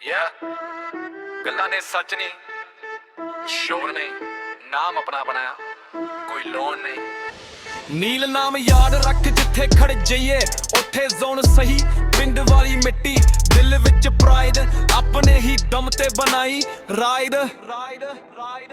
ਯਾ ਗੱਲਾਂ ਨੇ ਸੱਚ ਨਹੀਂ, ਸ਼ੋਰ ਨਹੀਂ, ਨਾਮ ਆਪਣਾ ਬਣਾਇਆ, ਕੋਈ ਲੋਨ ਨਹੀਂ। ਨੀਲ ਨਾਮ ਯਾਦ ਰੱਖ, ਜਿੱਥੇ ਖੜ ਜਾਈਏ ਉੱਥੇ ਜ਼ੋਨ ਸਹੀ। ਪਿੰਡ ਵਾਲੀ ਮਿੱਟੀ, ਦਿਲ ਵਿੱਚ ਪ੍ਰਾਈਡ, ਆਪਣੇ ਹੀ ਦਮ ਤੇ ਬਣਾਈ ਰਾਈਡ।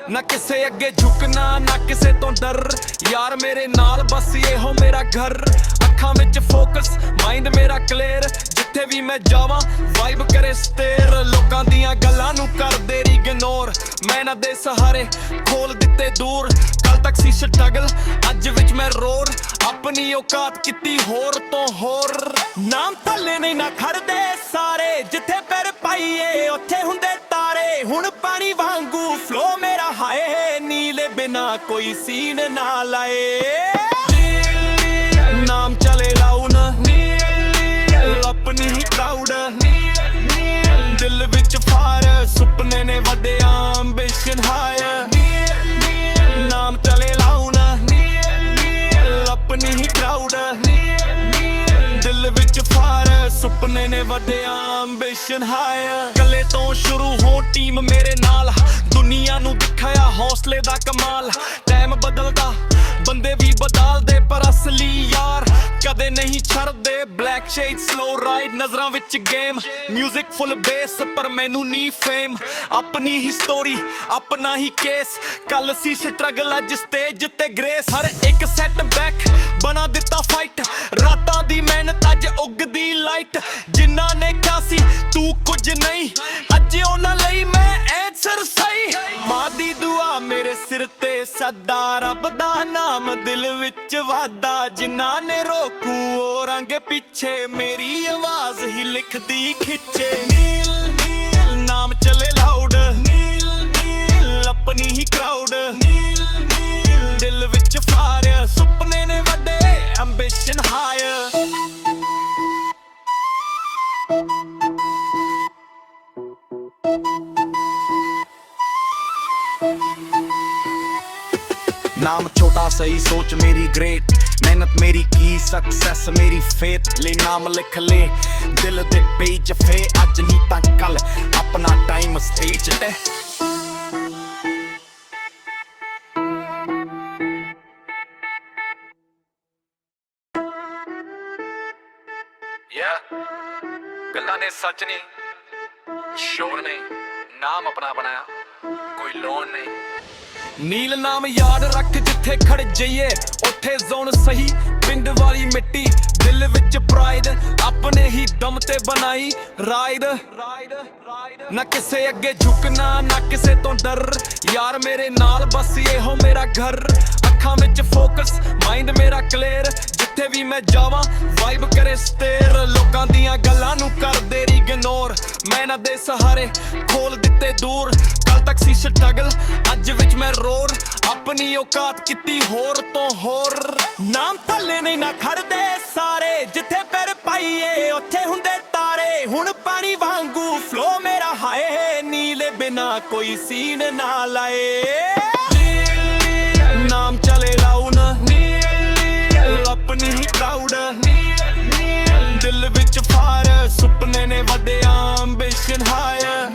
ਨਾ ਕਿਸੇ ਅੱਗੇ ਝੁਕਣਾ, ਨਾ ਕਿਸੇ ਤੋਂ ਡਰ, ਯਾਰ ਮੇਰੇ ਨਾਲ ਬਸ ਇਹੋ ਮੇਰਾ ਘਰ। ਅੱਖਾਂ ਵਿੱਚ ਫੋਕਸ, ਮਾਈਂਡ ਮੇਰਾ ਕਲੀਅਰ, ਜਿੱਥੇ ਵੀ ਮੈਂ ਜਾਵਾਂ ਵਾਈਬ ਕਰੇ ਸਟੇਰ। ਲੋਕਾਂ ਦੀਆਂ ਗੱਲਾਂ ਨੂੰ ਕਰਦੇ ਇਗਨੋਰ, ਮੈਂ ਨਾ ਦੇ ਸਹਾਰੇ ਖੋਲ ਦਿੱਤੇ ਦੂਰ। ਕੱਲ ਤੱਕ ਸੀ ਸਟਰਗਲ, ਅੱਜ ਵਿੱਚ ਮੈਂ ਰੋਰ, ਆਪਣੀ ਔਕਾਤ ਕੀਤੀ ਹੋਰ ਤੋਂ ਹੋਰ। ਨਾਮ ਥੱਲੇ ਨਹੀਂ ਨਾ ਖੜਦੇ ਸਾਰੇ, ਜਿੱਥੇ ਪੈਰ ਪਾਈਏ ਉੱਥੇ ਹੁੰਦੇ ਤਾਰੇ। ਹੁਣ ਪਾਣੀ ਵਾਂਗੂ ਫਲੋ ਮੇਰਾ ਹਾਏ, ਨੀਲੇ ਬਿਨਾ ਕੋਈ ਸੀਨ ਨਾ ਲਾਏ। ਨਾਮ ਚਲੇ ਲਾਉਣ, ਆਪਣੀ ਹੀ ਕਰਾਊਡ, ਦਿਲ ਵਿੱਚ ਫਾਇਰ, ਸੁਪਨੇ ਨੇ ਵੱਡੇ ਐਂਬੀਸ਼ਨ ਹਾਇਰ। ਨਾਮ ਚਲੇ ਲਾਉਣ, ਆਪਣੀ ਹੀ ਕਰਾਊਡ, ਦਿਲ ਵਿੱਚ ਫਾਇਰ, ਸੁਪਨੇ ਨੇ ਵੱਡੇ ਐਂਬੀਸ਼ਨ ਹਾਇਰ। ਕੱਲੇ ਤੋਂ ਸ਼ੁਰੂ ਹੋ ਟੀਮ ਮੇਰੇ ਨਾਲ, ਦੁਨੀਆ ਨੂੰ ਦਿਖਾਇਆ ਹੌਸਲੇ ਦਾ ਕਮਾਲ। ਟਾਈਮ ਬਦਲਦਾ, ਬੰਦੇ ਵੀ ਬਦਲਦੇ, ਪਰ ਅਸਲੀ ਯਾਰ ਕਦੇ ਨਹੀਂ ਛੱਡਦੇ। ਬਲੈਕ ਸ਼ੇਡ ਸਲੋ ਰਾਈਡ, ਨਜ਼ਰਾਂ ਵਿੱਚ ਗੇਮ, ਮਿਊਜ਼ਿਕ ਫੁੱਲ ਬੇਸ, ਪਰ ਮੈਨੂੰ ਨਹੀਂ ਫੇਮ। ਆਪਣੀ ਹੀ ਸਟੋਰੀ, ਆਪਣਾ ਹੀ ਕੇਸ, ਕੱਲ ਸੀ ਸਟਰਗਲ, ਅੱਜ ਸਟੇਜ ਤੇ ਗ੍ਰੇਸ। ਹਰ ਇੱਕ ਸੈਟ ਬੈਕ ਬਣਾ ਦਿੱਤਾ ਫਾਈਟ, ਰਾਤਾਂ ਦੀ ਮਿਹਨਤ ਅੱਜ ਉੱਗਦੀ ਲਾਈਟ। ਜਿਨ੍ਹਾਂ ਨੇ ਕਿਹਾ ਸੀ ਤੂੰ ਕੁਝ ਨਹੀਂ, ਅੱਜ ਉਹਨਾਂ ਲਈ ਮੈਂ ਐਂਸਰ ਸਹੀ। ਮਾਂ ਦੀ ਦੁਆ ਮੇਰੇ ਸਿਰ ਤੇ ਸਦਾ, ਰੱਬ ਦਾ ਨਾਮ ਦਿਲ ਵਿੱਚ ਵਾਦਾ। ਜਿਨ੍ਹਾਂ ਨੇ ਰੋਕੂ ਉਹ ਰੰਗ ਪਿੱਛੇ, ਮੇਰੀ ਆਵਾਜ਼ ਹੀ ਲਿਖਦੀ ਖਿੱਚੇ। ਨੀਲ ਨੀਲ ਨਾਮ ਚਲੇ ਲਾਊਡ, ਆਪਣੀ ਹੀ ਕਰਾਊਡ, ਦਿਲ ਵਿੱਚ ਫਾਇਰ, ਸੁਪਨੇ ਨੇ ਵੱਡੇ ਐਂਬੀਸ਼ਨ ਹਾਇਰ। नाम छोटा सही सोच मेरी ग्रेट, मेहनत मेरी की सक्सेस मेरी फेथ। ले नाम लिख ले दिल दे पेज फे, अज नहीं तां कल अपना टाइम स्टेज ते। ਯਾ ਗੱਲਾਂ ਨੇ ਸੱਚ ਨਹੀਂ, ਸ਼ੋਰ ਨਹੀਂ, ਨਾਮ ਆਪਣਾ ਬਣਾਇਆ, ਕੋਈ ਲੋਨ ਨਹੀਂ। ਨੀਲ ਨਾਮ ਯਾਦ ਰੱਖ, ਜਿੱਥੇ ਖੜ ਜਾਈਏ ਉੱਥੇ ਜ਼ੋਨ ਸਹੀ। ਪਿੰਡ ਵਾਲੀ ਮਿੱਟੀ, ਦਿਲ ਵਿੱਚ ਪ੍ਰਾਈਡ, ਆਪਣੇ ਹੀ ਦਮ ਤੇ ਬਣਾਈ ਰਾਈਡ। ਨਾ ਕਿਸੇ ਅੱਗੇ ਝੁਕਣਾ, ਨਾ ਕਿਸੇ ਤੋਂ ਡਰ, ਯਾਰ ਮੇਰੇ ਨਾਲ ਬਸ ਇਹੋ ਮੇਰਾ ਘਰ। ਅੱਖਾਂ ਵਿੱਚ ਫੋਕਸ, ਮਾਈਂਡ ਮੇਰਾ ਕਲੀਅਰ, ਜਿੱਥੇ ਵੀ ਮੈਂ ਜਾਵਾਂ ਵਾਈਬ ਕਰੇ ਸਟੇਰ। ਲੋਕਾਂ ਦੀਆਂ ਗੱਲਾਂ ਨੂੰ ਕਰਦੇ ਇਗਨੋਰ, ਮੈਂ ਨਾ ਦੇ ਸਹਾਰੇ ਖੋਲ ਦਿੱਤੇ ਦੂਰ। ਕੱਲ ਤੱਕ ਸੀ ਸਟਰਗਲ, ਅੱਜ ਵਿੱਚ ਮੈਂ ਰੋਰ, ਆਪਣੀ ਔਕਾਤ ਕੀਤੀ ਹੋਰ ਤੋਂ ਹੋਰ। ਨਾਮ ਥੱਲੇ ਨਹੀਂ ਨਾ ਖੜਦੇ ਸਾਰੇ, ਜਿੱਥੇ ਪੈਰ ਪਾਈਏ ਉੱਥੇ ਹੁੰਦੇ ਤਾਰੇ। ਹੁਣ ਪਾਣੀ ਵਾਂਗੂ ਫਲੋ ਮੇਰਾ ਹਾਏ, ਨੀਲੇ ਬਿਨਾ ਕੋਈ ਸੀਨ ਨਾ ਲਾਏ। ਨਾਮ ਚਲੇ ਲਾਉਣ, ਆਪਣੀ ਹੀ ਕਰਾਊਡ, ਦਿਲ ਵਿੱਚ ਫਾਇਰ, ਸੁਪਨੇ ਨੇ ਵੱਡੇ ਐਂਬੀਸ਼ਨ ਹਾਇਰ।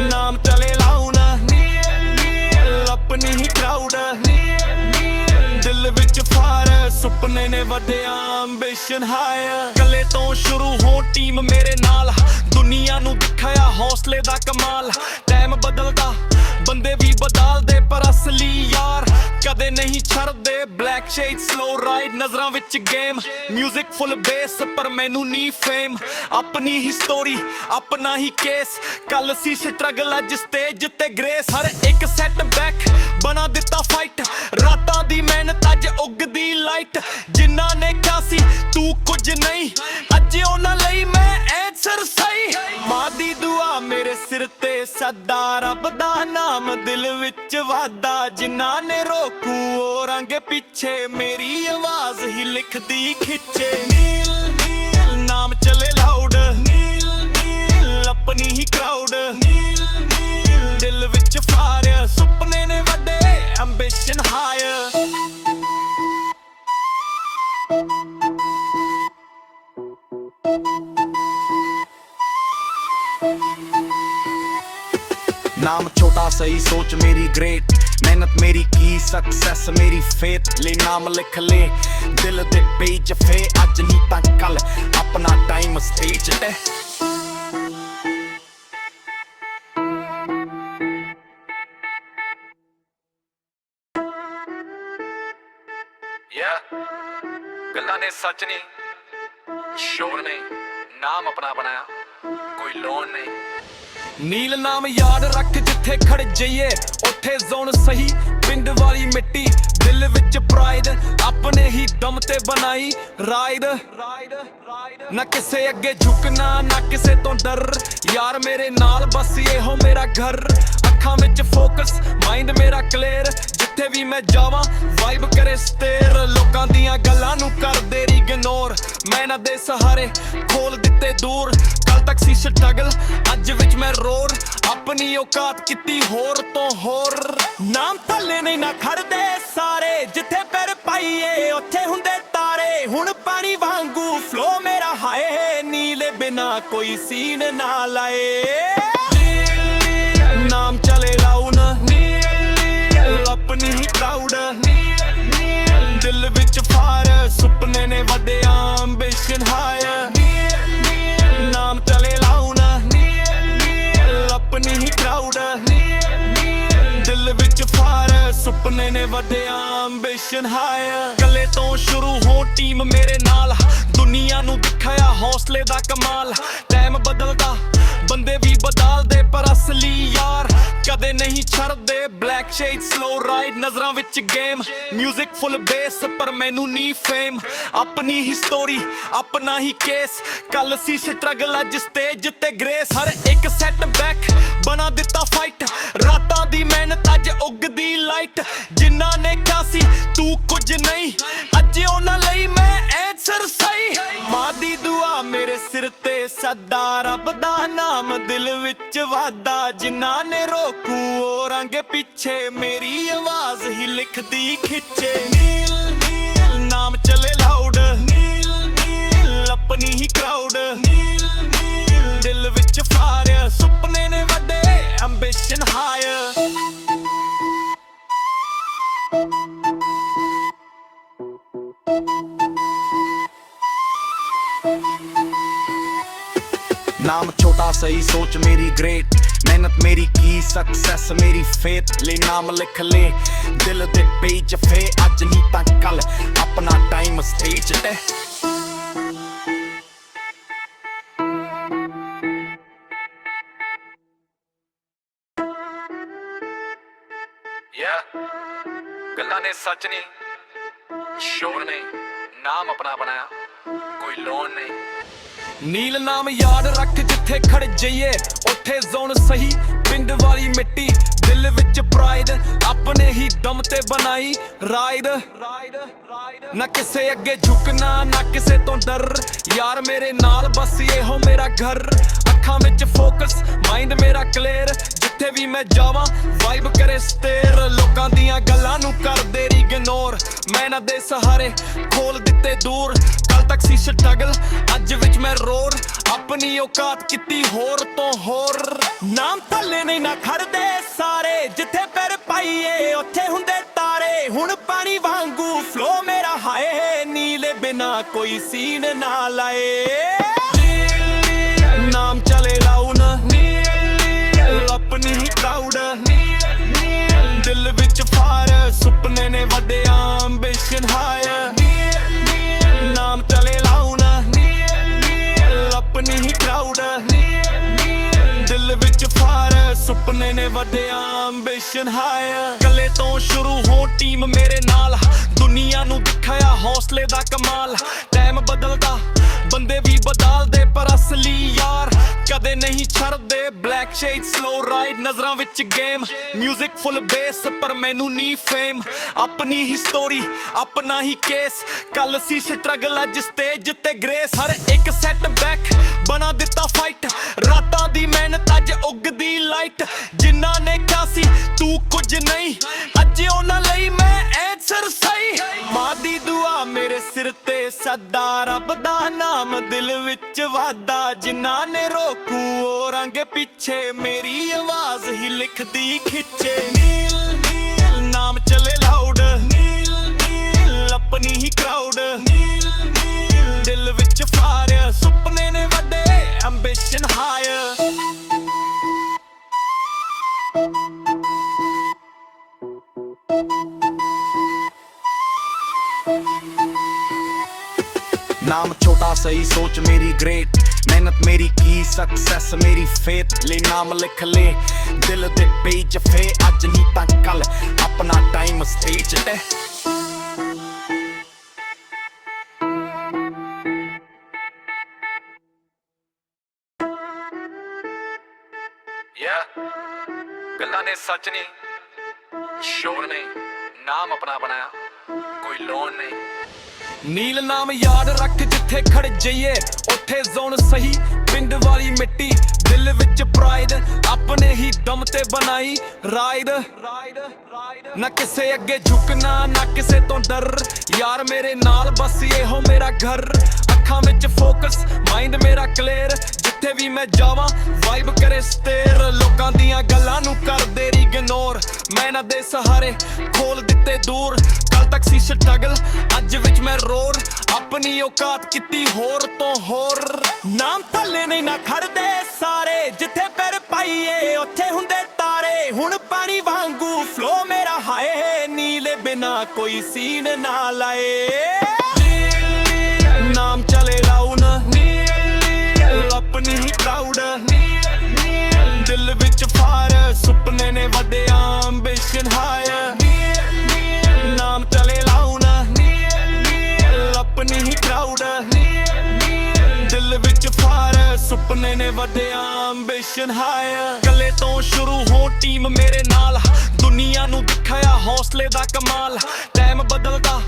ਨਾਮ ਚਲੇ ਲਾਉਣ, ਆਪਣੀ ਹੀ ਕਰਾਊਡ, ਦਿਲ ਵਿੱਚ ਫਾਇਰ, ਸੁਪਨੇ ਨੇ ਵੱਡੇ ਐਂਬੀਸ਼ਨ ਹਾਇਰ। ਕੱਲੇ ਤੋਂ ਸ਼ੁਰੂ ਹੋ ਟੀਮ ਮੇਰੇ ਨਾਲ, ਦੁਨੀਆ ਨੂੰ ਦਿਖਾਇਆ ਹੌਸਲੇ ਦਾ ਕਮਾਲ। ਟਾਈਮ ਬਦਲਦਾ, ਬੰਦੇ ਵੀ ਬਦਲਦੇ, ਪਰ ਅਸਲੀ ਯਾਰ ਕਦੇ ਨਹੀਂ ਛੱਡਦੇ। ਬਲੈਕ ਸ਼ੇਡ ਸਲੋ ਰਾਈਡ, ਨਜ਼ਰਾਂ ਵਿੱਚ ਗੇਮ, ਮਿਊਜ਼ਿਕ ਫੁੱਲ ਬੇਸ, ਪਰ ਮੈਨੂੰ ਨਹੀਂ ਫੇਮ। ਆਪਣੀ ਹੀ ਸਟੋਰੀ, ਆਪਣਾ ਹੀ ਕੇਸ, ਕੱਲ ਸੀ ਸਟਰਗਲ, ਅੱਜ ਸਟੇਜ ਤੇ ਗ੍ਰੇਸ। ਹਰ ਇੱਕ ਸੈਟ ਬੈਕ ਬਣਾ ਦਿੱਤਾ ਫਾਈਟ, ਰਾਤਾਂ ਦੀ ਮਿਹਨਤ ਅੱਜ ਉੱਗਦੀ ਲਾਈਟ। ਜਿਨ੍ਹਾਂ ਨੇ ਕਿਹਾ ਸੀ ਤੂੰ ਕੁਝ ਨਹੀਂ, ਅੱਜ ਉਹਨਾਂ ਲਈ ਮੈਂ ਐਂਸਰ ਸਹੀ। ਮਾਂ ਦੀ ਦੁਆ ਮੇਰੇ ਸਿਰ ਤੇ ਸਦਾ, ਰੱਬ ਦਾ ਨਾਮ ਦਿਲ ਵਿੱਚ ਵਾਦਾ। ਜਿਨ੍ਹਾਂ ਨੇ ਰੋਕੂ ਉਹ ਰੰਗ ਪਿੱਛੇ, ਮੇਰੀ ਆਵਾਜ਼ ਹੀ ਲਿਖਦੀ ਖਿੱਚੇ। ਨੀਲ ਨੀਲ ਨਾਮ ਚਲੇ ਲਾਊਡ, ਆਪਣੀ ਹੀ ਕਰਾਊਡ, ਦਿਲ ਵਿੱਚ ਫਾਇਰ, ਸੁਪਨੇ ਨੇ ਵੱਡੇ ਐਂਬੀਸ਼ਨ ਹਾਇਰ। नाम छोटा सही सोच मेरी ग्रेट मेहनत मेरी की सक्सेस मेरी फेथ ले नाम लिख ले दिल दे पेज फे अज नहीं तां कल अपना टाइम स्टेज ते ਗੱਲਾਂ ਨੇ ਸੱਚ ਨਹੀਂ ਸ਼ੋਰ ਨੇ ਨਾਮ ਆਪਣਾ ਬਣਾਇਆ ਕੋਈ ਲੋਨ ਨਹੀਂ ਨੀਲ ਨਾਮ ਯਾਦ ਰੱਖ ਜਿੱਥੇ ਖੜ ਜਾਈਏ ਉੱਥੇ ਜ਼ੋਨ ਸਹੀ ਪਿੰਡ ਵਾਲੀ ਮਿੱਟੀ ਦਿਲ ਵਿੱਚ ਪ੍ਰਾਈਡ ਆਪਣੇ ਹੀ ਦਮ ਤੇ ਬਣਾਈ ਰਾਈਡ ਨਾ ਕਿਸੇ ਅੱਗੇ ਝੁਕਣਾ ਨਾ ਕਿਸੇ ਤੋਂ ਡਰ ਯਾਰ ਮੇਰੇ ਨਾਲ ਬਸ ਇਹੋ ਮੇਰਾ ਘਰ ਅੱਖਾਂ ਵਿੱਚ ਫੋਕਸ ਮਾਈਂਡ ਮੇਰਾ ਕਲੀਅਰ ਜਿੱਥੇ ਵੀ ਮੈਂ ਜਾਵਾਂ ਵਾਈਬ ਕਰੇ ਸਟੇਰ ਲੋਕਾਂ ਦੀਆਂ ਗੱਲਾਂ ਨੂੰ ਕਰਦੇ ਇਗਨੋਰ ਮੈਂ ਨਾ ਦੇ ਸਹਾਰੇ ਖੋਲ ਦਿੱਤੇ ਦੂਰ ਕੱਲ ਤੱਕ ਸੀ ਸਟਰਗਲ ਅੱਜ ਵਿੱਚ ਮੈਂ ਰੋਰ ਆਪਣੀ ਔਕਾਤ ਕੀਤੀ ਹੋਰ ਤੋਂ ਹੋਰ ਨਾਮ ਥੱਲੇ ਨਹੀਂ ਨਾ ਖੜਦੇ ਸਾਰੇ ਜਿੱਥੇ ਪੈਰ ਪਾਈਏ ਉੱਥੇ ਹੁੰਦੇ ਤਾਰੇ ਹੁਣ ਪਾਣੀ ਵਾਂਗੂ ਫਲੋ ਮੇਰਾ ਹਾਏ ਨੀਲੇ ਬਿਨਾ ਕੋਈ ਸੀਨ ਨਾ ਲਾਏ ਨਾਮ ਚਲੇ ਲਾਉਣ ਆਪਣੀ ਹੀ ਕਰਾਊਡ ਦਿਲ ਵਿੱਚ ਫਾਇਰ ਸੁਪਨੇ ਨੇ ਵੱਡੇ ਐਂਬੀਸ਼ਨ ਹਾਇਰ ਨਾਮ ਚਲੇ ਲਾਉਣ ਆਪਣੀ ਹੀ ਕਰਾਊਡ ਦਿਲ ਵਿੱਚ ਫਾਇਰ ਸੁਪਨੇ ਨੇ ਵੱਡੇ ਐਂਬੀਸ਼ਨ ਹਾਇਰ ਕੱਲੇ ਤੋਂ ਸ਼ੁਰੂ ਹੋ ਟੀਮ ਮੇਰੇ ਨਾਲ ਦੁਨੀਆ ਨੂੰ ਦਿਖਾਇਆ ਹੌਸਲੇ ਦਾ ਕਮਾਲ ਟਾਈਮ ਬਦਲਦਾ ਬੰਦੇ ਵੀ ਬਦਲਦੇ ਪਰ ਅਸਲੀ ਯਾਰ ਕਦੇ ਨਹੀਂ ਛੱਡਦੇ ਬਲੈਕ ਸ਼ੇਡ ਸਲੋ ਰਾਈਡ ਨਜ਼ਰਾਂ ਵਿੱਚ ਗੇਮ ਮਿਊਜ਼ਿਕ ਫੁੱਲ ਬੇਸ ਪਰ ਮੈਨੂੰ ਨਹੀਂ ਫੇਮ ਆਪਣੀ ਹੀ ਸਟੋਰੀ ਆਪਣਾ ਹੀ ਕੇਸ ਕੱਲ ਸੀ ਸਟਰਗਲ ਅੱਜ ਸਟੇਜ ਤੇ ਗ੍ਰੇਸ ਹਰ ਇੱਕ ਸੈਟ ਬੈਕ ਬਣਾ ਦਿੱਤਾ ਫਾਈਟ ਰਾਤਾਂ ਦੀ ਮਿਹਨਤ ਅੱਜ ਉੱਗਦੀ ਲਾਈਟ ਜਿਨ੍ਹਾਂ ਨੇ ਕਿਹਾ ਸੀ ਤੂੰ ਕੁਝ ਨਹੀਂ ਅੱਜ ਉਹਨਾਂ ਲਈ ਮੈਂ ਐਂਸਰ ਸਹੀ ਮਾਂ ਦੀ ਦੁਆ ਮੇਰੇ ਸਿਰ ਤੇ ਸਦਾ ਰੱਬ ਦਾ ਨਾਮ ਦਿਲ ਵਿੱਚ ਵਾਦਾ ਜਿਨ੍ਹਾਂ ਨੇ ਰੋਕੂ ਉਹ ਰੰਗ ਪਿੱਛੇ ਮੇਰੀ ਆਵਾਜ਼ ਹੀ ਲਿਖਦੀ ਖਿੱਚੇ ਨੀਲ ਨੀਲ ਨਾਮ ਚਲੇ ਲਾਊਡ ਨੀਲ ਨੀਲ ਆਪਣੀ ਹੀ ਕਰਾਊਡ ਨੀਲ ਨੀਲ ਦਿਲ ਵਿੱਚ ਫਾਇਰ ਸੁਪਨੇ ਨੇ ਵੱਡੇ ਐਂਬੀਸ਼ਨ ਹਾਇਰ नाम छोटा सही सोच मेरी ग्रेट मेहनत मेरी की सक्सेस मेरी फेथ ले नाम लिख ले दिल दे पेज फे अज नहीं तां कल अपना टाइम स्टेज ते ਗੱਲਾਂ ਨੇ ਸੱਚ ਨਹੀਂ ਸ਼ੋਰ ਨੇ ਨਾਮ ਆਪਣਾ ਬਣਾਇਆ ਕੋਈ ਲੋਨ ਨਹੀਂ ਨੀਲ ਨਾਮ ਯਾਦ ਰੱਖ ਜਿੱਥੇ ਖੜ ਜਾਈਏ ਉੱਥੇ ਜ਼ੋਨ ਸਹੀ ਪਿੰਡ ਵਾਲੀ ਮਿੱਟੀ ਦਿਲ ਵਿੱਚ ਪ੍ਰਾਈਡ ਆਪਣੇ ਹੀ ਦਮ ਤੇ ਬਣਾਈ ਰਾਈਡ ਨਾ ਕਿਸੇ ਅੱਗੇ ਝੁਕਣਾ ਨਾ ਕਿਸੇ ਤੋਂ ਡਰ ਯਾਰ ਮੇਰੇ ਨਾਲ ਬਸ ਇਹੋ ਮੇਰਾ ਘਰ ਅੱਖਾਂ ਵਿੱਚ ਫੋਕਸ ਮਾਈਂਡ ਮੇਰਾ ਕਲੀਅਰ ਜਿੱਥੇ ਵੀ ਮੈਂ ਜਾਵਾਂ ਵਾਈਬ ਕਰੇ ਸਟੇਰ ਲੋਕਾਂ ਦੀਆਂ ਗੱਲਾਂ ਨੂੰ ਕਰਦੇ ਇਗਨੋਰ ਮੈਂ ਨਾ ਦੇ ਸਹਾਰੇ ਖੋਲ ਦਿੱਤੇ ਦੂਰ ਕੱਲ ਤੱਕ ਸੀ ਸਟਰਗਲ ਅੱਜ ਵਿੱਚ ਮੈਂ ਰੋਰ ਆਪਣੀ ਔਕਾਤ ਕੀਤੀ ਹੋਰ ਤੋਂ ਹੋਰ ਨਾਮ ਥੱਲੇ ਨਹੀਂ ਨਾ ਖੜਦੇ ਸਾਰੇ ਜਿੱਥੇ ਪੈਰ ਪਾਈਏ ਉੱਥੇ ਹੁੰਦੇ ਤਾਰੇ ਹੁਣ ਪਾਣੀ ਵਾਂਗੂ ਫਲੋ ਮੇਰਾ ਹਾਏ ਨੀਲੇ ਬਿਨਾ ਕੋਈ ਸੀਨ ਨਾ ਲਾਏ ਨਾਮ ਚਲੇ ਲਾਉਣ ਆਪਣੀ ਹੀ ਕਰਾਊਡ ਦਿਲ ਵਿੱਚ ਫਾਇਰ ਸੁਪਨੇ ਨੇ ਵੱਡੇ ਐਂਬੀਸ਼ਨ ਹਾਇਰ ਨਾਮ ਚਲੇ ਲਾਉਣ ਆਪਣੀ ਹੀ ਕਰਾਊਡ ਦਿਲ ਵਿੱਚ ਫਾਇਰ ਸੁਪਨੇ ਨੇ ਵੱਡੇ ਐਂਬੀਸ਼ਨ ਹਾਇਰ ਕੱਲੇ ਤੋਂ ਸ਼ੁਰੂ ਹੋ ਟੀਮ ਮੇਰੇ ਨਾਲ ਦੁਨੀਆ ਨੂੰ ਦਿਖਾਇਆ ਹੌਸਲੇ ਦਾ ਕਮਾਲ ਟਾਈਮ ਬਦਲਦਾ ਬੰਦੇ ਵੀ ਬਦਲਦੇ ਪਰ ਅਸਲੀ ਯਾਰ ਕਦੇ ਨਹੀਂ ਛੱਡਦੇ ਬਲੈਕ ਸ਼ੇਡ ਸਲੋ ਰਾਈਡ ਨਜ਼ਰਾਂ ਵਿੱਚ ਗੇਮ ਮਿਊਜ਼ਿਕ ਫੁੱਲ ਬੇਸ ਪਰ ਮੈਨੂੰ ਨਹੀਂ ਫੇਮ ਆਪਣੀ ਹੀ ਸਟੋਰੀ ਆਪਣਾ ਹੀ ਕੇਸ ਕੱਲ ਸੀ ਸਟਰਗਲ ਅੱਜ ਸਟੇਜ ਤੇ ਗ੍ਰੇਸ ਹਰ ਇੱਕ ਸੈਟ ਬੈਕ ਬਣਾ ਦਿੱਤਾ ਫਾਈਟ ਰਾਤਾਂ ਦੀ ਮਿਹਨਤ ਅੱਜ ਉੱਗਦੀ ਲਾਈਟ ਜਿਨ੍ਹਾਂ ਨੇ ਕਿਹਾ ਸੀ ਤੂੰ ਕੁਝ ਨਹੀਂ ਅੱਜ ਉਹਨਾਂ ਲਈ ਮੈਂ ਐਂਸਰ ਸਹੀ ਮਾਂ ਦੀ ਦੁਆ ਮੇਰੇ ਸਿਰ ਤੇ ਸਦਾ ਰੱਬ ਦਾ ਨਾਮ ਦਿਲ ਵਿੱਚ ਵਾਦਾ ਜਿਨ੍ਹਾਂ ਨੇ ਰੋਕੂ ਉਹ ਰੰਗ ਪਿੱਛੇ ਮੇਰੀ ਆਵਾਜ਼ ਹੀ ਲਿਖਦੀ ਖਿੱਚੇ ਨੀਲ ਨੀਲ ਨਾਮ ਚਲੇ ਲਾਊਡ ਨੀਲ ਨੀਲ ਆਪਣੀ ਹੀ ਕਰਾਊਡ ਨੀਲ ਨੀਲ ਦਿਲ ਵਿੱਚ ਫਾਇਰ ਸੁਪਨੇ ਨੇ ਵੱਡੇ ਐਂਬੀਸ਼ਨ ਹਾਇਰ नाम छोटा सही सोच मेरी ग्रेट मेहनत मेरी की सक्सेस मेरी फेथ ले नाम लिख ले दिल दे पेज फे अज नहीं तां कल अपना टाइम स्टेज ते ਗੱਲਾਂ ਨੇ ਸੱਚ ਨਹੀਂ ਸ਼ੋਰ ਨਹੀਂ ਨਾਮ ਆਪਣਾ ਬਣਾਇਆ ਕੋਈ ਲੋਨ ਨਹੀਂ ਨੀਲ ਨਾਮ ਯਾਦ ਰੱਖ ਜਿੱਥੇ ਖੜ ਜਾਈਏ ਉੱਥੇ ਜ਼ੋਨ ਸਹੀ ਪਿੰਡ ਵਾਲੀ ਮਿੱਟੀ ਦਿਲ ਵਿੱਚ ਪ੍ਰਾਈਡ ਆਪਣੇ ਹੀ ਦਮ ਤੇ ਬਣਾਈ ਰਾਈਡ ਨਾ ਕਿਸੇ ਅੱਗੇ ਝੁਕਣਾ ਨਾ ਕਿਸੇ ਤੋਂ ਡਰ ਯਾਰ ਮੇਰੇ ਨਾਲ ਬਸ ਇਹੋ ਮੇਰਾ ਘਰ ਅੱਖਾਂ ਵਿੱਚ ਫੋਕਸ ਮਾਈਂਡ ਮੇਰਾ ਕਲੀਅਰ ਜਿੱਥੇ ਵੀ ਮੈਂ ਜਾਵਾਂ ਵਾਈਬ ਕਰੇ ਸਟੇਰ ਲੋਕਾਂ ਦੀਆਂ ਗੱਲਾਂ ਨੂੰ ਕਰਦੇ ਇਗਨੋਰ ਮੈਂ ਨਾ ਦੇ ਸਹਾਰੇ ਖੋਲ ਦਿੱਤੇ ਦੂਰ ਕੱਲ ਤੱਕ ਸੀ ਸਟਰਗਲ ਅੱਜ ਵਿੱਚ ਮੈਂ ਰੋਰ ਆਪਣੀ ਔਕਾਤ ਕੀਤੀ ਹੋਰ ਤੋਂ ਹੋਰ ਨਾਮ ਥੱਲੇ ਨਹੀਂ ਨਾ ਖੜਦੇ ਸਾਰੇ ਜਿੱਥੇ ਪੈਰ ਪਾਈਏ ਉੱਥੇ ਹੁੰਦੇ ਤਾਰੇ ਹੁਣ ਪਾਣੀ ਵਾਂਗੂ ਫਲੋ ਮੇਰਾ ਹਾਏ ਨੀਲੇ ਬਿਨਾ ਕੋਈ ਸੀਨ ਨਾ ਲਾਏ ਨਾਮ ਚਲੇ ਲਾਉਣ ਆਪਣੀ ਹੀ ਕਰਾਊਡ ਦਿਲ ਵਿੱਚ ਫਾਇਰ ਸੁਪਨੇ ਨੇ ਵੱਡੇ ਐਂਬੀਸ਼ਨ ਹਾਇਰ ਨਾਮ ਚਲੇ ਲਾਉਣ ਆਪਣੀ ਹੀ ਕਰਾਊਡ ਦਿਲ ਵਿੱਚ ਫਾਇਰ ਸੁਪਨੇ ਨੇ ਵੱਡੇ ਐਂਬੀਸ਼ਨ ਹਾਇਰ ਕੱਲੇ ਤੋਂ ਸ਼ੁਰੂ ਹੋ ਟੀਮ ਮੇਰੇ ਨਾਲ ਦੁਨੀਆ ਨੂੰ ਦਿਖਾਇਆ ਹੌਸਲੇ ਦਾ ਕਮਾਲ ਟਾਈਮ ਬਦਲਦਾ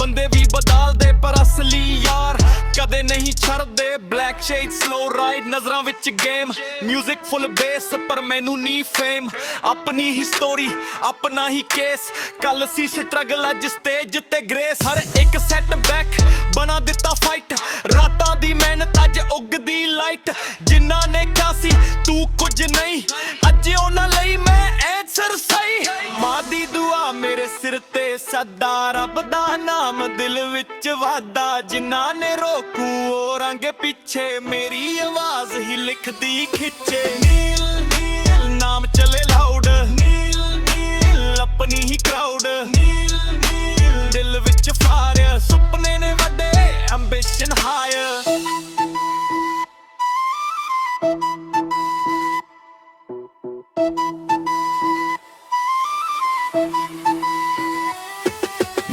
ਬੰਦੇ ਵੀ ਬਦਲਦੇ ਪਰ ਅਸਲੀ ਯਾਰ ਕਦੇ ਨਹੀਂ ਛੱਡਦੇ ਬਲੈਕ ਸ਼ੇਡ ਸਲੋ ਰਾਈਡ ਨਜ਼ਰਾਂ ਵਿੱਚ ਗੇਮ ਮਿਊਜ਼ਿਕ ਫੁੱਲ ਬੇਸ ਪਰ ਮੈਨੂੰ ਨਹੀਂ ਫੇਮ ਆਪਣੀ ਹੀ ਸਟੋਰੀ ਆਪਣਾ ਹੀ ਕੇਸ ਕੱਲ ਸੀ ਸਟਰਗਲ ਅੱਜ ਸਟੇਜ ਤੇ ਗ੍ਰੇਸ ਹਰ ਇੱਕ ਸੈਟ ਬੈਕ ਬਣਾ ਦਿੱਤਾ ਫਾਈਟ ਰਾਤਾਂ ਦੀ ਮਿਹਨਤ ਅੱਜ ਉੱਗਦੀ ਲਾਈਟ ਜਿਨ੍ਹਾਂ ਨੇ ਕਿਹਾ ਸੀ ਤੂੰ ਕੁਝ ਨਹੀਂ ਅੱਜ ਉਹਨਾਂ ਲਈ ਮੈਂ ਐਂਸਰ ਸਹੀ ਮਾਂ ਦੀ ਦੁਆ ਮੇਰੇ ਸਿਰ ਤੇ ਸਦਾ ਰੱਬ ਦਾ ਨਾਮ ਦਿਲ ਵਿੱਚ ਵਾਦਾ ਜਿਨ੍ਹਾਂ ਨੇ ਰੋਕੂ ਉਹ ਰੰਗ ਪਿੱਛੇ ਮੇਰੀ ਆਵਾਜ਼ ਹੀ ਲਿਖਦੀ ਖਿੱਚੇ ਨੀਲ ਨੀਲ ਨਾਮ ਚਲੇ ਲਾਊਡ ਨੀਲ ਨੀਲ ਆਪਣੀ ਹੀ ਕਰਾਊਡ ਨੀਲ ਨੀਲ ਦਿਲ ਵਿੱਚ ਫਾਇਰ ਸੁਪਨੇ ਨੇ ਵੱਡੇ ਐਂਬੀਸ਼ਨ ਹਾਇਰ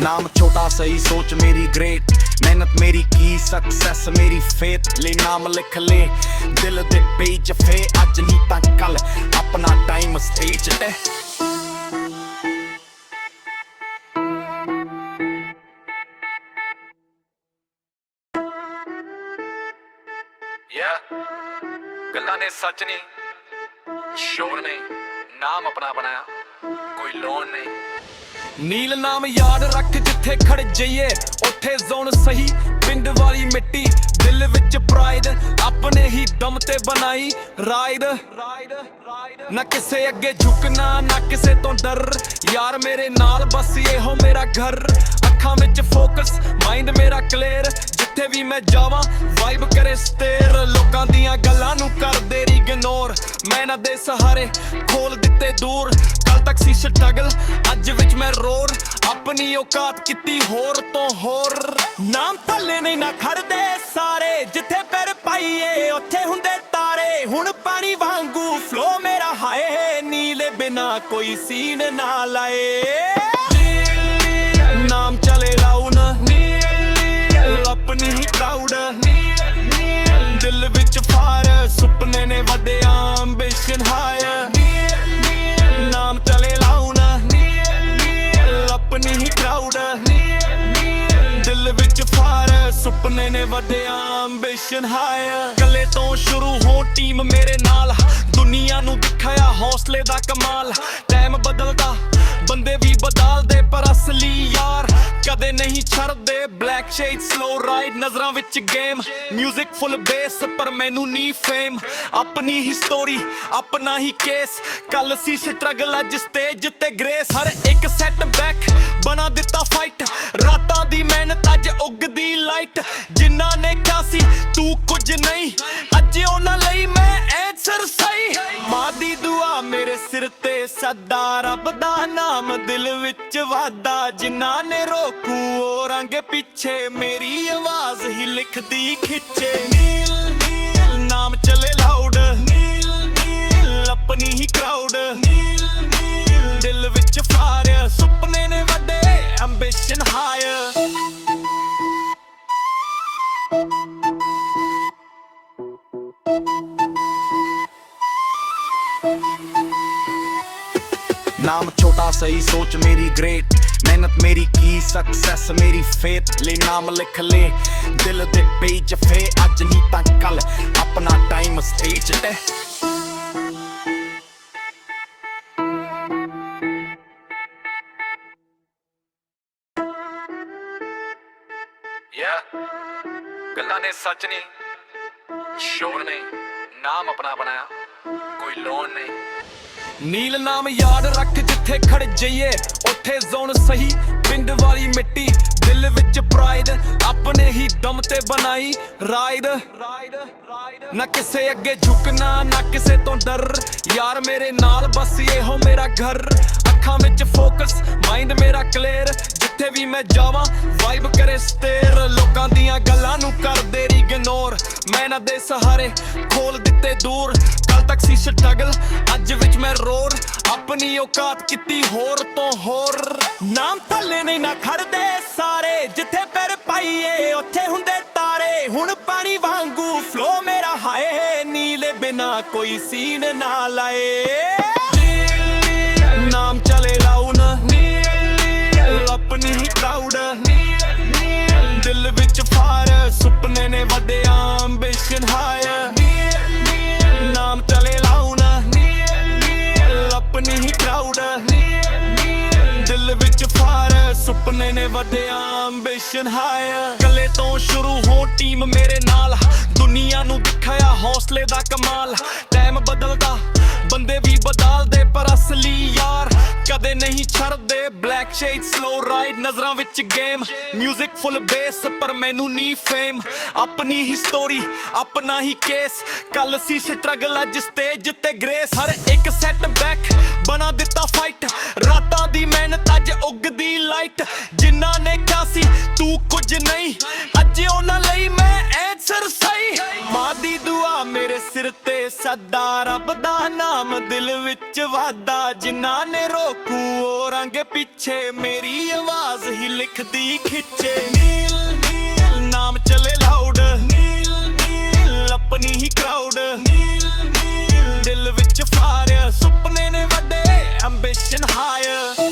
नाम छोटा सही सोच मेरी ग्रेट मेहनत मेरी की सक्सेस मेरी फेथ ले नाम लिख ले दिल दे पेज फे अज नहीं तां कल अपना टाइम स्टेज ते ਗੱਲਾਂ ਨੇ ਸੱਚ ਨਹੀਂ ਸ਼ੋਰ ਨਹੀਂ ਨਾਮ ਆਪਣਾ ਬਣਾਇਆ ਕੋਈ ਲੋਨ ਨਹੀਂ ਨੀਲ ਨਾਮ ਯਾਦ ਰੱਖ ਜਿੱਥੇ ਖੜ ਜਾਈਏ ਉੱਥੇ ਜ਼ੋਨ ਸਹੀ ਪਿੰਡ ਵਾਲੀ ਮਿੱਟੀ ਦਿਲ ਵਿੱਚ ਪ੍ਰਾਈਡ ਆਪਣੇ ਹੀ ਦਮ ਤੇ ਬਣਾਈ ਰਾਈਡ ਨਾ ਕਿਸੇ ਅੱਗੇ ਝੁਕਣਾ ਨਾ ਕਿਸੇ ਤੋਂ ਡਰ ਯਾਰ ਮੇਰੇ ਨਾਲ ਬਸ ਇਹੋ ਮੇਰਾ ਘਰ ਅੱਖਾਂ ਵਿੱਚ ਫੋਕਸ ਮਾਈਂਡ ਮੇਰਾ ਕਲੀਅਰ ਜਿੱਥੇ ਵੀ ਮੈਂ ਜਾਵਾਂ ਵਾਈਬ ਕਰੇ ਸਟੇਰ ਲੋਕਾਂ ਦੀਆਂ ਗੱਲਾਂ ਨੂੰ ਕਰਦੇ ਇਗਨੋਰ ਮੈਂ ਨਾ ਦੇ ਸਹਾਰੇ ਖੋਲ ਦਿੱਤੇ ਦੂਰ ਕੱਲ ਤੱਕ ਸੀ ਸਟਰਗਲ ਅੱਜ ਵਿੱਚ ਮੈਂ ਰੋਰ ਆਪਣੀ ਔਕਾਤ ਕੀਤੀ ਹੋਰ ਤੋਂ ਹੋਰ ਨਾਮ ਥੱਲੇ ਨਹੀਂ ਨਾ ਖੜਦੇ ਸਾਰੇ ਜਿੱਥੇ ਪੈਰ ਪਾਈਏ ਉੱਥੇ ਹੁੰਦੇ ਤਾਰੇ ਹੁਣ ਪਾਣੀ ਵਾਂਗੂ ਫਲੋ ਮੇਰਾ ਹਾਏ ਨੀਲੇ ਬਿਨਾ ਕੋਈ ਸੀਨ ਨਾ ਲਾਏ ਨਾਮ ਚਲੇ ਲਾਉਣ ਆਪਣੀ ਹੀ ਕਰਾਊਡ ਦਿਲ ਵਿੱਚ ਫਾਇਰ ਸੁਪਨੇ ਨੇ ਵੱਡੇ ਐਂਬੀਸ਼ਨ ਹਾਇਰ ਨਾਮ ਚਲੇ ਲਾਉਣ ਆਪਣੀ ਹੀ ਕਰਾਊਡ ਦਿਲ ਵਿੱਚ ਫਾਇਰ ਸੁਪਨੇ ਨੇ ਵੱਡੇ ਐਂਬੀਸ਼ਨ ਹਾਇਰ ਕੱਲੇ ਤੋਂ ਸ਼ੁਰੂ ਹੋ ਟੀਮ ਮੇਰੇ ਨਾਲ ਦੁਨੀਆ ਨੂੰ ਦਿਖਾਇਆ ਹੌਸਲੇ ਦਾ ਕਮਾਲ ਟਾਈਮ ਬਦਲਦਾ ਬੰਦੇ ਵੀ ਬਦਲਦੇ ਪਰ ਅਸਲੀ ਯਾਰ ਕਦੇ ਕਦੇ ਨਹੀਂ ਛੱਡਦੇ ਬਲੈਕ ਸ਼ੇਡ ਸਲੋ ਰਾਈਡ ਨਜ਼ਰਾਂ ਵਿੱਚ ਗੇਮ ਮਿਊਜ਼ਿਕ ਫੁੱਲ ਬੇਸ ਪਰ ਮੈਨੂੰ ਨਹੀਂ ਫੇਮ ਆਪਣੀ ਹੀ ਸਟੋਰੀ ਆਪਣਾ ਹੀ ਕੇਸ ਕੱਲ ਸੀ ਸਟਰਗਲ ਅੱਜ ਸਟੇਜ ਤੇ ਗ੍ਰੇਸ ਹਰ ਇੱਕ ਸੈਟ ਬੈਕ ਬਣਾ ਦਿੱਤਾ ਫਾਈਟ ਰਾਤਾਂ ਦੀ ਮਿਹਨਤ ਅੱਜ ਉੱਗਦੀ ਲਾਈਟ ਜਿਨ੍ਹਾਂ ਨੇ ਕਿਹਾ ਸੀ ਤੂੰ ਕੁਝ ਨਹੀਂ ਅੱਜ ਉਹਨਾਂ ਲਈ ਮੈਂ ਐਂਸਰ ਸਹੀ ਮਾਂ ਦੀ ਦੁਆ ਮੇਰੇ ਸਿਰ ਤੇ ਸਦਾ ਰੱਬ ਦਾ ਨਾਮ ਦਿਲ ਵਿੱਚ ਵਾਦਾ ਜਿਨ੍ਹਾਂ ਨੇ ਰੋਕੂ ਉਹ ਰੰਗ ਪਿੱਛੇ ਮੇਰੀ ਆਵਾਜ਼ ਹੀ ਲਿਖਦੀ ਖਿੱਚੇ ਨੀਲ ਨੀਲ ਨਾਮ ਚਲੇ ਲਾਊਡ ਨੀਲ ਨੀਲ ਆਪਣੀ ਹੀ ਕਰਾਊਡ ਨੀਲ ਨੀਲ ਦਿਲ ਵਿੱਚ ਫਾਇਰ ਸੁਪਨੇ ਨੇ ਵੱਡੇ ਐਂਬੀਸ਼ਨ ਹਾਇਰ नाम छोटा सही सोच मेरी ग्रेट मेहनत मेरी की सक्सेस मेरी फेथ ले नाम लिख ले दिल दे पेज फे अज नहीं तां कल अपना टाइम स्टेज ते ਗੱਲਾਂ ਨੇ ਸੱਚ ਨਹੀਂ ਸ਼ੋਰ ਨਹੀਂ ਨਾਮ ਆਪਣਾ ਬਣਾਇਆ ਕੋਈ ਲੋਨ ਨਹੀਂ ਨੀਲ ਨਾਮ ਯਾਦ ਰੱਖ ਜਿੱਥੇ ਖੜ ਜਾਈਏ ਉੱਥੇ ਜ਼ੋਨ ਸਹੀ ਪਿੰਡ ਵਾਲੀ ਮਿੱਟੀ ਦਿਲ ਵਿੱਚ ਪ੍ਰਾਈਡ ਆਪਣੇ ਹੀ ਦਮ ਤੇ ਬਣਾਈ ਰਾਈਡ ਨਾ ਕਿਸੇ ਅੱਗੇ ਝੁਕਣਾ ਨਾ ਕਿਸੇ ਤੋਂ ਡਰ ਯਾਰ ਮੇਰੇ ਨਾਲ ਬਸ ਇਹੋ ਮੇਰਾ ਘਰ ਅੱਖਾਂ ਵਿੱਚ ਫੋਕਸ ਮਾਈਂਡ ਮੇਰਾ ਕਲੀਅਰ ਜਿੱਥੇ ਵੀ ਮੈਂ ਜਾਵਾਂ ਵਾਈਬ ਕਰੇ ਸਟੇਰ ਲੋਕਾਂ ਦੀਆਂ ਗੱਲਾਂ ਨੂੰ ਕਰਦੇ ਇਗਨੋਰ ਮੈਂ ਨਾ ਦੇ ਸਹਾਰੇ ਖੋਲ ਦਿੱਤੇ ਦੂਰ ਕੱਲ ਤੱਕ ਸੀ ਸਟਰਗਲ ਅੱਜ ਵਿੱਚ ਮੈਂ ਰੋਰ ਆਪਣੀ ਔਕਾਤ ਕੀਤੀ ਹੋਰ ਤੋਂ ਹੋਰ ਨਾਮ ਥੱਲੇ ਨਹੀਂ ਨਾ ਖੜਦੇ ਸਾਰੇ ਜਿੱਥੇ ਪੈਰ ਪਾਈਏ ਉੱਥੇ ਹੁੰਦੇ ਤਾਰੇ ਹੁਣ ਪਾਣੀ ਵਾਂਗੂ ਫਲੋ ਮੇਰਾ ਹਾਏ ਨੀਲੇ ਬਿਨਾ ਕੋਈ ਸੀਨ ਨਾ ਲਾਏ ਨਾਮ ਚਲੇ ਲਾਉਣ ਆਪਣੀ ਹੀ ਕਰਾਊਡ ਦਿਲ ਵਿੱਚ ਫਾਇਰ ਸੁਪਨੇ ਨੇ ਵੱਡੇ ਐਂਬੀਸ਼ਨ ਹਾਇਰ ਨਾਮ ਚਲੇ ਲਾਉਣ ਆਪਣੀ ਹੀ ਕਰਾਊਡ ਦਿਲ ਵਿੱਚ ਫਾਇਰ ਸੁਪਨੇ ਨੇ ਵੱਡੇ ਐਂਬੀਸ਼ਨ ਹਾਇਰ ਕੱਲੇ ਤੋਂ ਸ਼ੁਰੂ ਹੋ ਟੀਮ ਮੇਰੇ ਨਾਲ ਦੁਨੀਆ ਨੂੰ ਦਿਖਾਇਆ ਹੌਸਲੇ ਦਾ ਕਮਾਲ ਟਾਈਮ ਬਦਲਦਾ ਬੰਦੇ ਵੀ ਬਦਲਦੇ ਪਰ ਅਸਲੀ ਯਾਰ ਕਦੇ ਨਹੀਂ ਛੱਡਦੇ ਬਲੈਕ ਸ਼ੇਡ ਸਲੋ ਰਾਈਡ ਨਜ਼ਰਾਂ ਵਿੱਚ ਗੇਮ ਮਿਊਜ਼ਿਕ ਫੁੱਲ ਬੇਸ ਪਰ ਮੈਨੂੰ ਨਹੀਂ ਫੇਮ ਆਪਣੀ ਹੀ ਸਟੋਰੀ ਆਪਣਾ ਹੀ ਕੇਸ ਕੱਲ ਸੀ ਸਟਰਗਲ ਅੱਜ ਸਟੇਜ ਤੇ ਗ੍ਰੇਸ ਹਰ ਇੱਕ ਸੈਟ ਬੈਕ ਬਣਾ ਦਿੱਤਾ ਫਾਈਟ ਰਾਤਾਂ ਦੀ ਮਿਹਨਤ ਅੱਜ ਉੱਗਦੀ ਲਾਈਟ ਜਿਨ੍ਹਾਂ ਨੇ ਕਿਹਾ ਸੀ ਤੂੰ ਕੁਝ ਨਹੀਂ ਅੱਜ ਉਹਨਾਂ ਲਈ ਮੈਂ ਐਂਸਰ ਸਹੀ ਮਾਂ ਦੀ ਦੁਆ ਮੇਰੇ ਸਿਰ ਤੇ ਸਦਾ ਰੱਬ ਦਾ ਨਾਮ ਦਿਲ ਵਿੱਚ ਵਾਦਾ ਜਿਨ੍ਹਾਂ ਨੇ ਰੋਕੂ ਉਹ ਰੰਗ ਪਿੱਛੇ ਮੇਰੀ ਆਵਾਜ਼ ਹੀ ਲਿਖਦੀ ਖਿੱਚੇ ਨੀਲ ਨੀਲ ਨਾਮ ਚਲੇ ਲਾਊਡ ਨੀਲ ਨੀਲ ਆਪਣੀ ਹੀ ਕਰਾਊਡ ਨੀਲ ਨੀਲ ਦਿਲ ਵਿੱਚ ਫਾਇਰ ਸੁਪਨੇ ਨੇ ਵੱਡੇ ਐਂਬੀਸ਼ਨ ਹਾਇਰ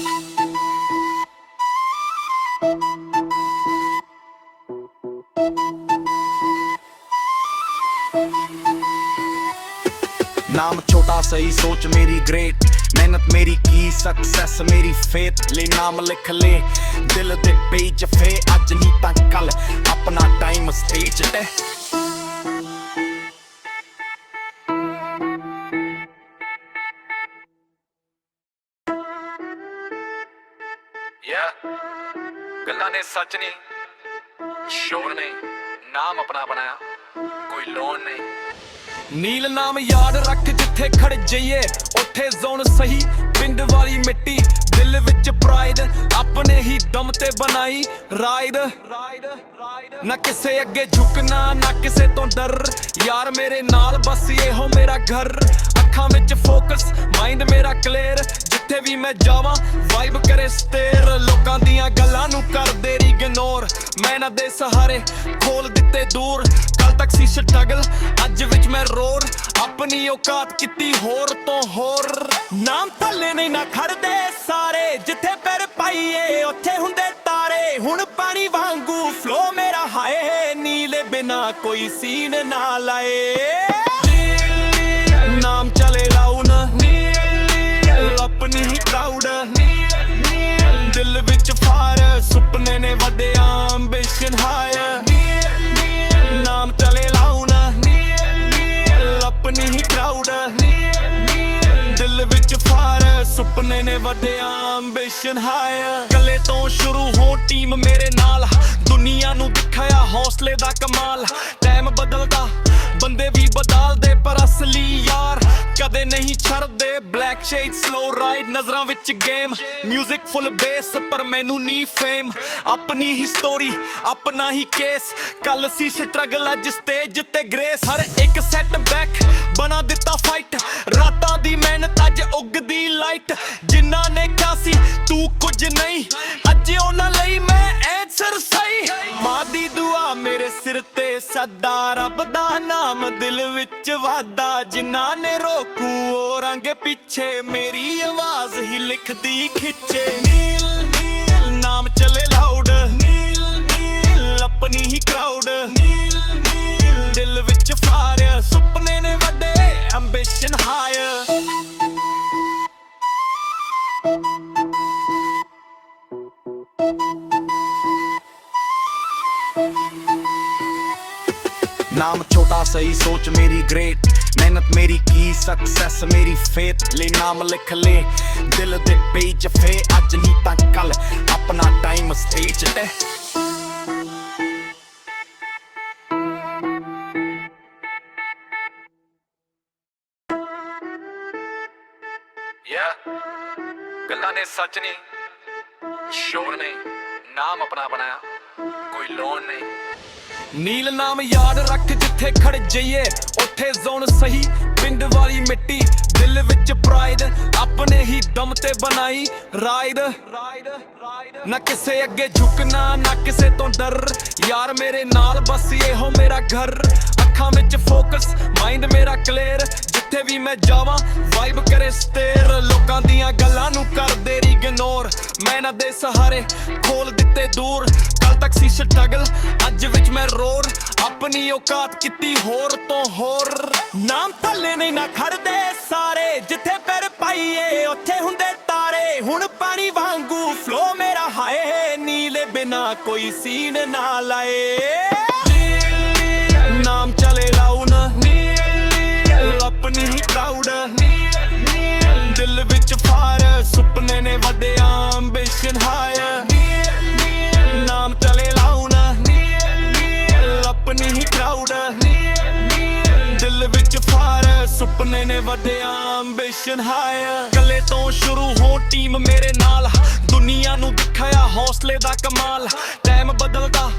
नाम छोटा सही सोच मेरी ग्रेट मेहनत मेरी की सक्सेस मेरी फेथ ले नाम लिख ले दिल दे पेज फे अज नहीं तां कल अपना टाइम स्टेज ते ਗੱਲਾਂ ਨੇ ਸੱਚ ਨਹੀਂ ਸ਼ੋਰ ਨਹੀਂ ਨਾਮ ਆਪਣਾ ਬਣਾਇਆ ਕੋਈ ਲੋਨ ਨਹੀਂ ਨੀਲ ਨਾਮ ਯਾਦ ਰੱਖ ਜਿੱਥੇ ਖੜ ਜਾਈਏ ਉੱਥੇ ਜ਼ੋਨ ਸਹੀ ਪਿੰਡ ਵਾਲੀ ਮਿੱਟੀ ਦਿਲ ਵਿੱਚ ਪ੍ਰਾਈਡ ਆਪਣੇ ਹੀ ਦਮ ਤੇ ਬਣਾਈ ਰਾਈਡ ਨਾ ਕਿਸੇ ਅੱਗੇ ਝੁਕਣਾ ਨਾ ਕਿਸੇ ਤੋਂ ਡਰ ਯਾਰ ਮੇਰੇ ਨਾਲ ਬਸ ਇਹੋ ਮੇਰਾ ਘਰ ਅੱਖਾਂ ਵਿੱਚ ਫੋਕਸ ਮਾਈਂਡ ਮੇਰਾ ਕਲੀਅਰ ਜਿੱਥੇ ਵੀ ਮੈਂ ਜਾਵਾਂ ਵਾਈਬ ਕਰੇ ਸਟੇਰ ਲੋਕਾਂ ਦੀਆਂ ਗੱਲਾਂ ਨੂੰ ਕਰਦੇ ਇਗਨੋਰ ਮੈਂ ਨਾ ਦੇ ਸਹਾਰੇ ਖੋਲ ਦਿੱਤੇ ਦੂਰ ਕੱਲ ਤੱਕ ਸੀ ਸਟਰਗਲ ਅੱਜ ਵਿੱਚ ਮੈਂ ਰੋਰ ਆਪਣੀ ਔਕਾਤ ਕੀਤੀ ਹੋਰ ਤੋਂ ਹੋਰ ਨਾਮ ਥੱਲੇ ਨਹੀਂ ਨਾ ਖੜਦੇ ਸਾਰੇ ਜਿੱਥੇ ਪੈਰ ਪਾਈਏ ਉੱਥੇ ਹੁੰਦੇ ਤਾਰੇ ਹੁਣ ਪਾਣੀ ਵਾਂਗੂ ਫਲੋ ਮੇਰਾ ਹਾਏ ਨੀਲੇ ਬਿਨਾ ਕੋਈ ਸੀਨ ਨਾ ਲਾਏ ਨਾਮ ਚਲੇ ਲਾਉਣ ਆਪਣੀ ਹੀ ਕਰਾਊਡ ਦਿਲ ਵਿੱਚ ਫਾਇਰ ਸੁਪਨੇ ਨੇ ਨੇ ਵੱਡਿਆ ਐਂਬੀਸ਼ਨ ਹਾਇਰ ਨਾਮ ਚਲੇ ਲਾਉਣਾ ਆਪਣੀ ਹੀ ਕਰਾਊਡ ਦਿਲ ਵਿੱਚ ਫਾਰ ਸੁਪਨੇ ਨੇ ਵੱਡਿਆ ਐਂਬੀਸ਼ਨ ਹਾਇਰ ਕੱਲੇ ਤੋਂ ਸ਼ੁਰੂ ਹੋ ਟੀਮ ਮੇਰੇ ਨਾਲ ਦੁਨੀਆ ਨੂੰ ਦਿਖਾਇਆ ਹੌਸਲੇ ਦਾ ਕਮਾਲ ਟਾਈਮ ਬਦਲਦਾ ਬੰਦੇ ਵੀ ਬਦਲਦੇ ਪਰ ਅਸਲੀ ਯਾਰ ਕਦੇ ਨਹੀਂ ਛੱਡਦੇ ਬਲੈਕ ਸ਼ੇਡ ਸਲੋ ਰਾਈਡ ਨਜ਼ਰਾਂ ਵਿੱਚ ਗੇਮ ਮਿਊਜ਼ਿਕ ਫੁੱਲ ਬੇਸ ਪਰ ਮੈਨੂੰ ਨਹੀਂ ਫੇਮ ਆਪਣੀ ਹੀ ਸਟੋਰੀ ਆਪਣਾ ਹੀ ਕੇਸ ਕੱਲ ਸੀ ਸਟਰਗਲ ਅੱਜ ਸਟੇਜ ਤੇ ਗ੍ਰੇਸ ਹਰ ਇੱਕ ਸੈਟ ਬੈਕ ਬਣਾ ਦਿੱਤਾ ਫਾਈਟ ਰਾਤਾਂ ਦੀ ਮਿਹਨਤ ਅੱਜ ਉੱਗਦੀ ਲਾਈਟ ਜਿਨ੍ਹਾਂ ਨੇ ਕਿਹਾ ਸੀ ਤੂੰ ਕੁਝ ਨਹੀਂ ਅੱਜ ਉਹਨਾਂ ਲਈ ਮੈਂ ਐਂਸਰ ਸਹੀ ਮਾਂ ਦੀ ਦੁਆ ਮੇਰੇ ਸਿਰ ਤੇ ਸਦਾ ਰੱਬ ਦਾ ਨਾਮ ਦਿਲ ਵਿੱਚ ਵਾਦਾ ਜਿਨ੍ਹਾਂ ਨੇ ਰੋਕੂ ਉਹ ਰੰਗ ਪਿੱਛੇ ਮੇਰੀ ਆਵਾਜ਼ ਹੀ ਲਿਖਦੀ ਖਿੱਚੇ ਨੀਲ ਨੀਲ ਨਾਮ ਚਲੇ ਲਾਊਡ ਨੀਲ ਨੀਲ ਆਪਣੀ ਹੀ ਕਰਾਊਡ ਨੀਲ ਨੀਲ ਦਿਲ ਵਿੱਚ ਫਾਇਰ ਸੁਪਨੇ ਨੇ ਵੱਡੇ ਐਂਬੀਸ਼ਨ ਹਾਇਰ नाम छोटा सही सोच मेरी ग्रेट मेहनत मेरी की सक्सेस मेरी फेथ ले नाम लिख ले दिल दे पेज फे अज नहीं तां कल अपना टाइम स्टेज ते ਗੱਲਾਂ ਨੇ ਸੱਚ ਨਹੀਂ ਸ਼ੋਰ ਨੇ ਨਾਮ ਆਪਣਾ ਬਣਾਇਆ ਕੋਈ ਲੋਨ ਨਹੀਂ ਨੀਲ ਨਾਮ ਯਾਦ ਰੱਖ ਜਿੱਥੇ ਖੜ ਜਾਈਏ ਉੱਥੇ ਜ਼ੋਨ ਸਹੀ ਪਿੰਡ ਵਾਲੀ ਮਿੱਟੀ ਦਿਲ ਵਿੱਚ ਪ੍ਰਾਈਡ ਆਪਣੇ ਹੀ ਦਮ ਤੇ ਬਣਾਈ ਰਾਈਡ ਨਾ ਕਿਸੇ ਅੱਗੇ ਝੁਕਣਾ ਨਾ ਕਿਸੇ ਤੋਂ ਡਰ ਯਾਰ ਮੇਰੇ ਨਾਲ ਬਸ ਇਹੋ ਮੇਰਾ ਘਰ ਅੱਖਾਂ ਵਿੱਚ ਫੋਕਸ ਮਾਈਂਡ ਮੇਰਾ ਕਲੀਅਰ ਜਿੱਥੇ ਵੀ ਮੈਂ ਜਾਵਾਂ ਵਾਈਬ ਕਰੇ ਸਟੇਰ ਲੋਕਾਂ ਦੀਆਂ ਗੱਲਾਂ ਨੂੰ ਕਰਦੇ ਇਗਨੋਰ ਮੈਂ ਨਾ ਦੇ ਸਹਾਰੇ ਖੋਲ ਦਿੱਤੇ ਦੂਰ ਕੱਲ ਤੱਕ ਸੀ ਸਟਰਗਲ ਅੱਜ ਵਿੱਚ ਮੈਂ ਰੋੜ ਆਪਣੀ ਔਕਾਤ ਕੀਤੀ ਹੋਰ ਤੋਂ ਹੋਰ ਨਾਮ ਥੱਲੇ ਨਹੀਂ ਨਾ ਖੜਦੇ ਸਾਰੇ ਜਿੱਥੇ ਪੈਰ ਪਾਈਏ ਉੱਥੇ ਹੁੰਦੇ ਤਾਰੇ ਹੁਣ ਪਾਣੀ ਵਾਂਗੂ ਫਲੋ ਮੇਰਾ ਹਾਏ ਨੀਲੇ ਬਿਨਾ ਕੋਈ ਸੀਨ ਨਾ ਲਾਏ ਨਾਮ ਚਲੇ ਲਾਉਣਾ ਆਪਣੀ ਹੀ ਕਰਾਊਡ ਦਿਲ ਵਿੱਚ ਫਾਰ ਸੁਪਨੇ ਨੇ ਵੱਡਿਆ ਐਂਬੀਸ਼ਨ ਹਾਇਰ ਨਾਮ ਚਲੇ ਲਾਉਣਾ ਆਪਣੀ ਹੀ ਕਰਾਊਡ ਦਿਲ ਵਿੱਚ ਫਾਰ ਸੁਪਨੇ ਨੇ ਵੱਡਿਆ ਐਂਬੀਸ਼ਨ ਹਾਇਰ ਕੱਲੇ ਤੋਂ ਸ਼ੁਰੂ ਹੋ ਟੀਮ ਮੇਰੇ ਨਾਲ ਦੁਨੀਆ ਨੂੰ ਦਿਖਾਇਆ ਹੌਸਲੇ ਦਾ ਕਮਾਲ ਟਾਈਮ ਬਦਲਦਾ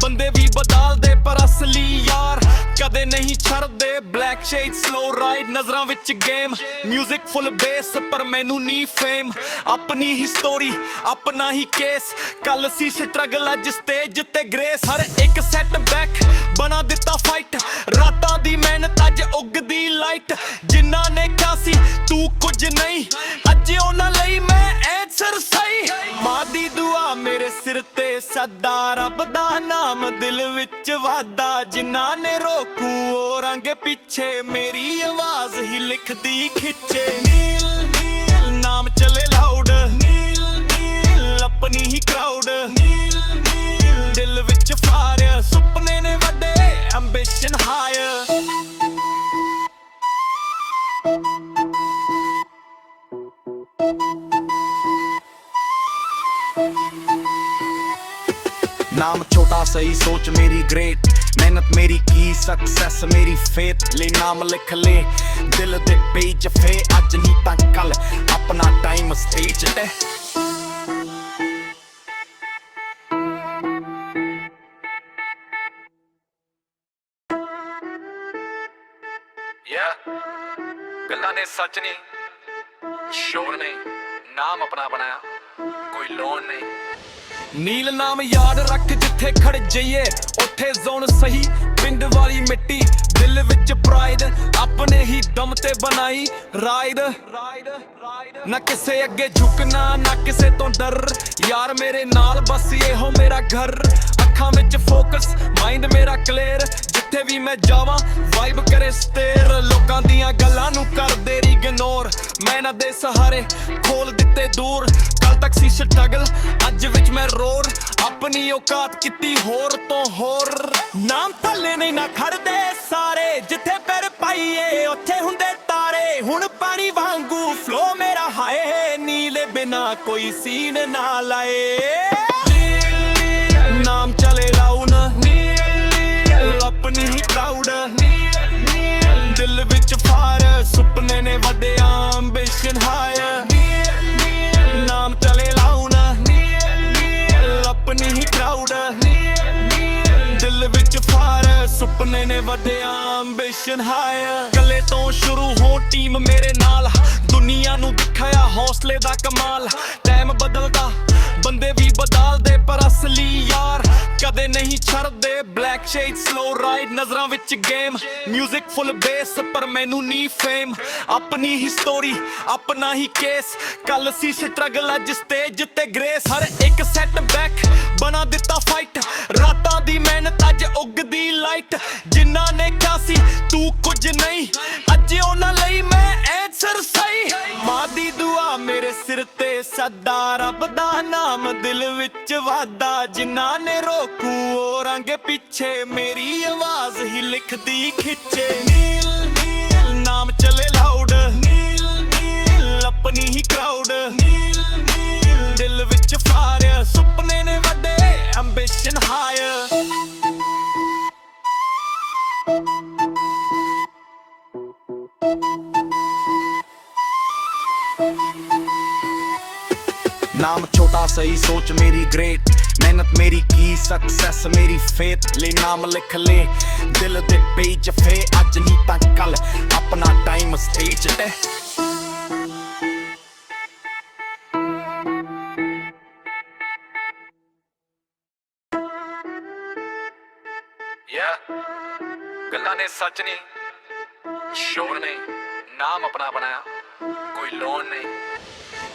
ਬੰਦੇ ਵੀ ਬਦਲਦੇ ਪਰ ਅਸਲੀ ਯਾਰ ਕਦੇ ਨਹੀਂ ਛੱਡਦੇ ਬਲੈਕ ਸ਼ੇਡ ਸਲੋ ਰਾਈਡ ਨਜ਼ਰਾਂ ਵਿੱਚ ਗੇਮ ਮਿਊਜ਼ਿਕ ਫੁੱਲ ਬੇਸ ਪਰ ਮੈਨੂੰ ਨਹੀਂ ਫੇਮ ਆਪਣੀ ਹੀ ਸਟੋਰੀ ਆਪਣਾ ਹੀ ਕੇਸ ਕੱਲ ਸੀ ਸਟਰਗਲ ਅੱਜ ਸਟੇਜ ਤੇ ਗ੍ਰੇਸ ਹਰ ਇੱਕ ਸੈਟ ਬੈਕ ਬਣਾ ਦਿੱਤਾ ਫਾਈਟ ਰਾਤਾਂ ਦੀ ਮਿਹਨਤ ਅੱਜ ਉੱਗਦੀ ਲਾਈਟ ਜਿਨ੍ਹਾਂ ਨੇ ਕਿਹਾ ਸੀ ਤੂੰ ਕੁਝ ਨਹੀਂ ਅੱਜ ਉਹਨਾਂ ਲਈ ਮੈਂ ਐਂਸਰ ਸਹੀ ਮਾਂ ਦੀ ਦੁਆ ਮੇਰੇ ਸਿਰ ਤੇ ਸਦਾ ਰੱਬ ਦਾ ਨਾਮ ਦਿਲ ਵਿੱਚ ਵਾਦਾ ਜਿਨ੍ਹਾਂ ਨੇ ਰੋਕੂ ਉਹ ਰੰਗ ਪਿੱਛੇ ਮੇਰੀ ਆਵਾਜ਼ ਹੀ ਲਿਖਦੀ ਖਿੱਚੇ ਨੀਲ ਨੀਲ ਨਾਮ ਚਲੇ ਲਾਊਡ ਨੀਲ ਨੀਲ ਆਪਣੀ ਹੀ ਕਰਾਊਡ ਨੀਲ ਨੀਲ ਦਿਲ ਵਿੱਚ ਫਾਇਰ ਸੁਪਨੇ ਨੇ ਵੱਡੇ ਐਂਬੀਸ਼ਨ ਹਾਇਰ नाम छोटा सही सोच मेरी ग्रेट मेहनत मेरी की सक्सेस मेरी फेथ ले नाम लिख ले दिल दे पेज फे अज नहीं तां कल अपना टाइम स्टेज ते ਗੱਲਾਂ ਨੇ ਸੱਚ ਨਹੀਂ ਸ਼ੋਰ ਨੇ ਨਾਮ ਆਪਣਾ ਬਣਾਇਆ ਕੋਈ ਲੋਨ ਨਹੀਂ ਨੀਲ ਨਾਮ ਯਾਦ ਰੱਖ ਜਿੱਥੇ ਖੜ ਜਾਈਏ ਉੱਥੇ ਜ਼ੋਨ ਸਹੀ ਪਿੰਡ ਵਾਲੀ ਮਿੱਟੀ ਦਿਲ ਵਿੱਚ ਪ੍ਰਾਈਡ ਆਪਣੇ ਹੀ ਦਮ ਤੇ ਬਣਾਈ ਰਾਈਡ ਨਾ ਕਿਸੇ ਅੱਗੇ ਝੁਕਣਾ ਨਾ ਕਿਸੇ ਤੋਂ ਡਰ ਯਾਰ ਮੇਰੇ ਨਾਲ ਬਸ ਇਹੋ ਮੇਰਾ ਘਰ ਅੱਖਾਂ ਵਿੱਚ ਫੋਕਸ ਮਾਈਂਡ ਮੇਰਾ ਕਲੀਅਰ ਜਿੱਥੇ ਵੀ ਮੈਂ ਜਾਵਾਂ ਵਾਈਬ ਕਰੇ ਸਟੇਰ ਲੋਕਾਂ ਦੀਆਂ ਗੱਲਾਂ ਨੂੰ ਕਰਦੇ ਇਗਨੋਰ ਮੈਂ ਨਾ ਦੇ ਸਹਾਰੇ ਖੋਲ ਦਿੱਤੇ ਦੂਰ ਕੱਲ ਤੱਕ ਸੀ ਸਟਰਗਲ ਅੱਜ ਵਿੱਚ ਮੈਂ ਰੋੜ ਆਪਣੀ ਆਪਣੀ ਔਕਾਤ ਕੀਤੀ ਹੋਰ ਤੋਂ ਹੋਰ ਨਾਮ ਥੱਲੇ ਨਹੀਂ ਨਾ ਖੜਦੇ ਸਾਰੇ ਜਿੱਥੇ ਪੈਰ ਪਾਈਏ ਉੱਥੇ ਹੁੰਦੇ ਤਾਰੇ ਹੁਣ ਪਾਣੀ ਵਾਂਗੂ ਫਲੋ ਮੇਰਾ ਹਾਏ ਨੀਲੇ ਬਿਨਾ ਕੋਈ ਸੀਨ ਨਾ ਲਾਏ ਨਾਮ ਚਲੇ ਲਾਉਣ ਆਪਣੀ ਹੀ ਕਰਾਊਡ ਦਿਲ ਵਿੱਚ ਫਾਰ ਸੁਪਨੇ ਨੇ ਵੱਡੇ ਐਂਬੀਸ਼ਨ ਹਾਇਰ ਨਾਮ ਚਲੇ ਲਾਉਣ ਆਪਣੀ ਹੀ ਕਰਾਊਡ ਦਿਲ ਵਿੱਚ ਫਾਰ ਸੁਪਨੇ ਨੇ ਵੱਡੇ ਐਂਬੀਸ਼ਨ ਹਾਇਰ ਕੱਲੇ ਤੋਂ ਸ਼ੁਰੂ ਹੋ ਟੀਮ ਮੇਰੇ ਨਾਲ ਦੁਨੀਆ ਨੂੰ ਦਿਖਾਇਆ ਹੌਸਲੇ ਦਾ ਕਮਾਲ ਟਾਈਮ ਬਦਲਦਾ ਬੰਦੇ ਵੀ ਬਦਲਦੇ ਪਰ ਅਸਲੀ ਯਾਰ ਕਦੇ ਨਹੀਂ ਛੱਡਦੇ ਬਲੈਕ ਸ਼ੇਡ ਸਲੋ ਰਾਈਡ ਨਜ਼ਰਾਂ ਵਿੱਚ ਗੇਮ 뮤직 ਫੁੱਲ ਬੇਸ ਪਰ ਮੈਨੂੰ ਨਹੀਂ ਫੇਮ ਆਪਣੀ ਹੀ ਸਟੋਰੀ ਆਪਣਾ ਹੀ ਕੇਸ ਕੱਲ ਸੀ ਸਟਰਗਲ ਅੱਜ ਸਟੇਜ ਤੇ ਗ੍ਰੇਸ ਹਰ ਇੱਕ ਸੈਟ ਬੈਕ ਬਣਾ ਦਿੱਤਾ ਫਾਈਟ ਰਾਤਾਂ ਦੀ ਮਿਹਨਤ ਅੱਜ ਉੱਗਦੀ ਲਾਈਟ ਜਿਨ੍ਹਾਂ ਨੇ ਕਿਹਾ ਸੀ ਤੂੰ ਕੁਝ ਨਹੀਂ ਅੱਜ ਉਹਨਾਂ ਲਈ ਮੈਂ ਐਂਸਰ ਸਹੀ ਮਾਂ ਦੀ ਦੁਆ ਮੇਰੇ ਸਿਰ ਤੇ ਸਦਾ ਰੱਬ ਦਾ ਨਾਮ ਦਿਲ ਵਿੱਚ ਵਾਦਾ ਜਿਨ੍ਹਾਂ ਨੇ ਰੋਕੂ ਉਹ ਰੰਗ ਪਿੱਛੇ ਮੇਰੀ ਆਵਾਜ਼ ਹੀ ਲਿਖਦੀ ਖਿੱਚੇ ਨੀਲ ਨੀਲ ਨਾਮ ਚਲੇ ਲਾਊਡ ਨੀਲ ਨੀਲ ਆਪਣੀ ਹੀ ਕਰਾਊਡ ਨੀਲ ਨੀਲ ਦਿਲ ਵਿੱਚ ਫਾਇਰ ਸੁਪਨੇ ਨੇ ਵੱਡੇ ਐਂਬੀਸ਼ਨ ਹਾਇਰ नाम छोटा सही सोच मेरी ग्रेट मेहनत मेरी की सक्सेस मेरी फेथ ले नाम लिख ले दिल दे पेज फे अज नहीं तां कल अपना टाइम स्टेज ते ਗੱਲਾਂ ਨੇ ਸੱਚ ਨਹੀਂ ਸ਼ੋਰ ਨਹੀਂ ਨਾਮ ਆਪਣਾ ਬਣਾਇਆ ਕੋਈ ਲੋਨ ਨਹੀਂ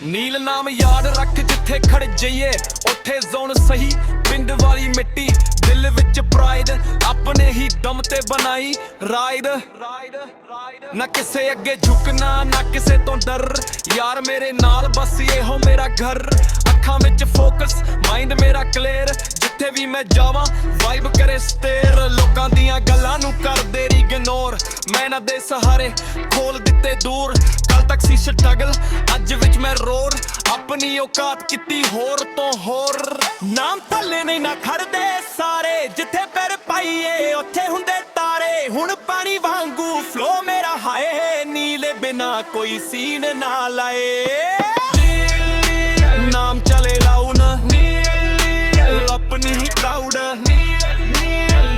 ਨੀਲ ਨਾਮ ਯਾਦ ਰੱਖ ਜਿੱਥੇ ਖੜ ਜਾਈਏ ਉੱਥੇ ਜ਼ੋਨ ਸਹੀ ਪਿੰਡ ਵਾਲੀ ਮਿੱਟੀ ਦਿਲ ਵਿੱਚ ਪ੍ਰਾਈਡ ਆਪਣੇ ਹੀ ਦਮ ਤੇ ਬਣਾਈ ਰਾਈਡ ਨਾ ਕਿਸੇ ਅੱਗੇ ਝੁਕਣਾ ਨਾ ਕਿਸੇ ਤੋਂ ਡਰ ਯਾਰ ਮੇਰੇ ਨਾਲ ਬਸ ਇਹੋ ਮੇਰਾ ਘਰ ਅੱਖਾਂ ਵਿੱਚ ਫੋਕਸ ਮਾਈਂਡ ਮੇਰਾ ਕਲੀਅਰ ਜਿੱਥੇ ਵੀ ਮੈਂ ਜਾਵਾਂ ਵਾਈਬ ਕਰੇ ਸਟੇਰ ਲੋਕਾਂ ਦੀਆਂ ਗੱਲਾਂ ਨੂੰ ਕਰਦੇ ਇਗਨੋਰ ਮੈਂ ਨਾ ਦੇ ਸਹਾਰੇ ਖੋਲ ਦਿੱਤੇ ਦੂਰ ਕੱਲ ਤੱਕ ਸੀ ਸਟਰਗਲ ਅੱਜ ਵਿੱਚ ਮੈਂ ਰੋਰ ਆਪਣੀ ਔਕਾਤ ਕੀਤੀ ਹੋਰ ਤੋਂ ਹੋਰ ਨਾਮ ਥੱਲੇ ਨਹੀਂ ਨਾ ਖੜਦੇ ਸਾਰੇ ਜਿੱਥੇ ਪੈਰ ਪਾਈਏ ਉੱਥੇ ਹੁੰਦੇ ਤਾਰੇ ਹੁਣ ਪਾਣੀ ਵਾਂਗੂ ਫਲੋ ਮੇਰਾ ਹਾਏ ਨੀਲੇ ਬਿਨਾ ਕੋਈ ਸੀਨ ਨਾ ਲਾਏ ਨਾਮ ਚਲੇ ਲਾਉਣ ਆਪਣੀ ਹੀ ਕਰਾਊਡ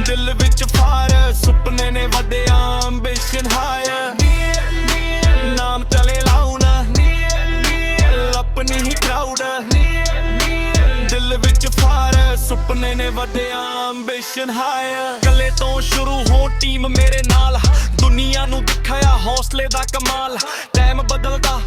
ਦਿਲ ਵਿੱਚ ਫਾਇਰ ਸੁਪਨੇ ਨੇ ਵੱਡੇ ਐਂਬੀਸ਼ਨ ਹਾਇਰ ਨਾਮ ਚਲੇ ਲਾਉਣ ਆਪਣੀ ਹੀ ਕਰਾਊਡ ਦਿਲ ਵਿੱਚ ਫਾਇਰ ਸੁਪਨੇ ਨੇ ਵੱਡੇ ਐਂਬੀਸ਼ਨ ਹਾਇਰ ਕੱਲੇ ਤੋਂ ਸ਼ੁਰੂ ਹੋ ਟੀਮ ਮੇਰੇ ਨਾਲ ਦੁਨੀਆ ਨੂੰ ਦਿਖਾਇਆ ਹੌਸਲੇ ਦਾ ਕਮਾਲ ਟਾਈਮ ਬਦਲਦਾ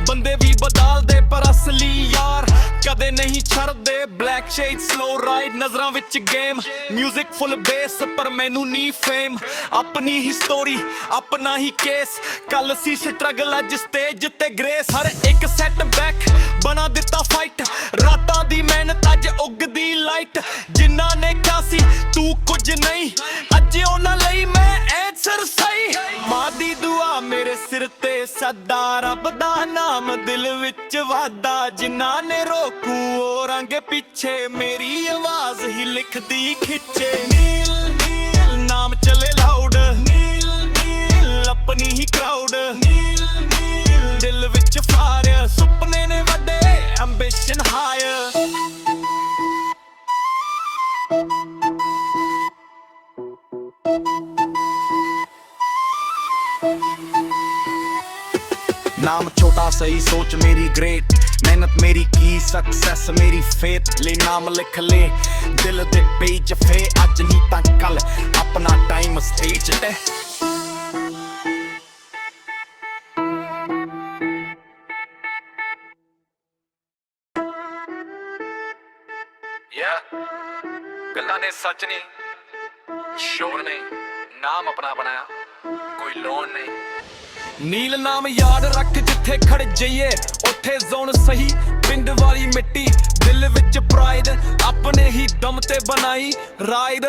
ਬੰਦੇ ਵੀ ਬਦਲਦੇ ਪਰ ਅਸਲੀ ਯਾਰ ਕਦੇ ਨਹੀਂ ਛੱਡਦੇ ਬਲੈਕ ਸ਼ੇਡ ਸਲੋ ਰਾਈਡ ਨਜ਼ਰਾਂ ਵਿੱਚ ਗੇਮ 뮤직 ਫੁੱਲ ਬੇਸ ਪਰ ਮੈਨੂੰ ਨਹੀਂ ਫੇਮ ਆਪਣੀ ਹੀ ਸਟੋਰੀ ਆਪਣਾ ਹੀ ਕੇਸ ਕੱਲ ਸੀ ਸਟਰਗਲ ਅੱਜ ਸਟੇਜ ਤੇ ਗ੍ਰੇਸ ਹਰ ਇੱਕ ਸੈਟ ਬੈਕ ਬਣਾ ਦਿੱਤਾ ਫਾਈਟ ਰਾਤਾਂ ਦੀ ਮਿਹਨਤ ਅੱਜ ਉੱਗਦੀ ਲਾਈਟ ਜਿਨ੍ਹਾਂ ਨੇ ਕਿਹਾ ਸੀ ਤੂੰ ਕੁਝ ਨਹੀਂ ਅੱਜ ਉਹਨਾਂ ਲਈ ਮੈਂ ਐਂਸਰ ਸਹੀ ਮਾਂ ਦੀ ਦੁਆ ਮੇਰੇ ਸਿਰ ਤੇ ਸਦਾ ਰੱਬ ਦਾ ਨਾਮ ਦਿਲ ਵਿੱਚ ਵਾਦਾ ਜਿਨ੍ਹਾਂ ਨੇ ਰੋਕੂ ਉਹ ਰੰਗ ਪਿੱਛੇ ਮੇਰੀ ਆਵਾਜ਼ ਹੀ ਲਿਖਦੀ ਖਿੱਚੇ ਨੀਲ ਨੀਲ ਨਾਮ ਚਲੇ ਲਾਊਡ ਨੀਲ ਨੀਲ ਆਪਣੀ ਹੀ ਕਰਾਊਡ ਨੀਲ ਨੀਲ ਦਿਲ ਵਿੱਚ ਫਾਇਰ ਸੁਪਨੇ ਨੇ ਵੱਡੇ ਐਂਬੀਸ਼ਨ ਹਾਇਰ नाम छोटा सही सोच मेरी ग्रेट मेहनत मेरी की सक्सेस मेरी फेथ ले नाम लिख ले दिल दे पेज फे अज नहीं तां कल अपना टाइम स्टेज ते ਗੱਲਾਂ ਨੇ ਸੱਚ ਨਹੀਂ ਸ਼ੋਰ ਨਹੀਂ ਨਾਮ ਆਪਣਾ ਬਣਾਇਆ ਕੋਈ ਲੋਨ ਨਹੀਂ ਨੀਲ ਨਾਮ ਯਾਦ ਰੱਖ ਜਿੱਥੇ ਖੜ ਜਾਈਏ ਉੱਥੇ ਜ਼ੋਨ ਸਹੀ ਪਿੰਡ ਵਾਲੀ ਮਿੱਟੀ ਦਿਲ ਵਿੱਚ ਪ੍ਰਾਈਡ ਆਪਣੇ ਹੀ ਦਮ ਤੇ ਬਣਾਈ ਰਾਈਡ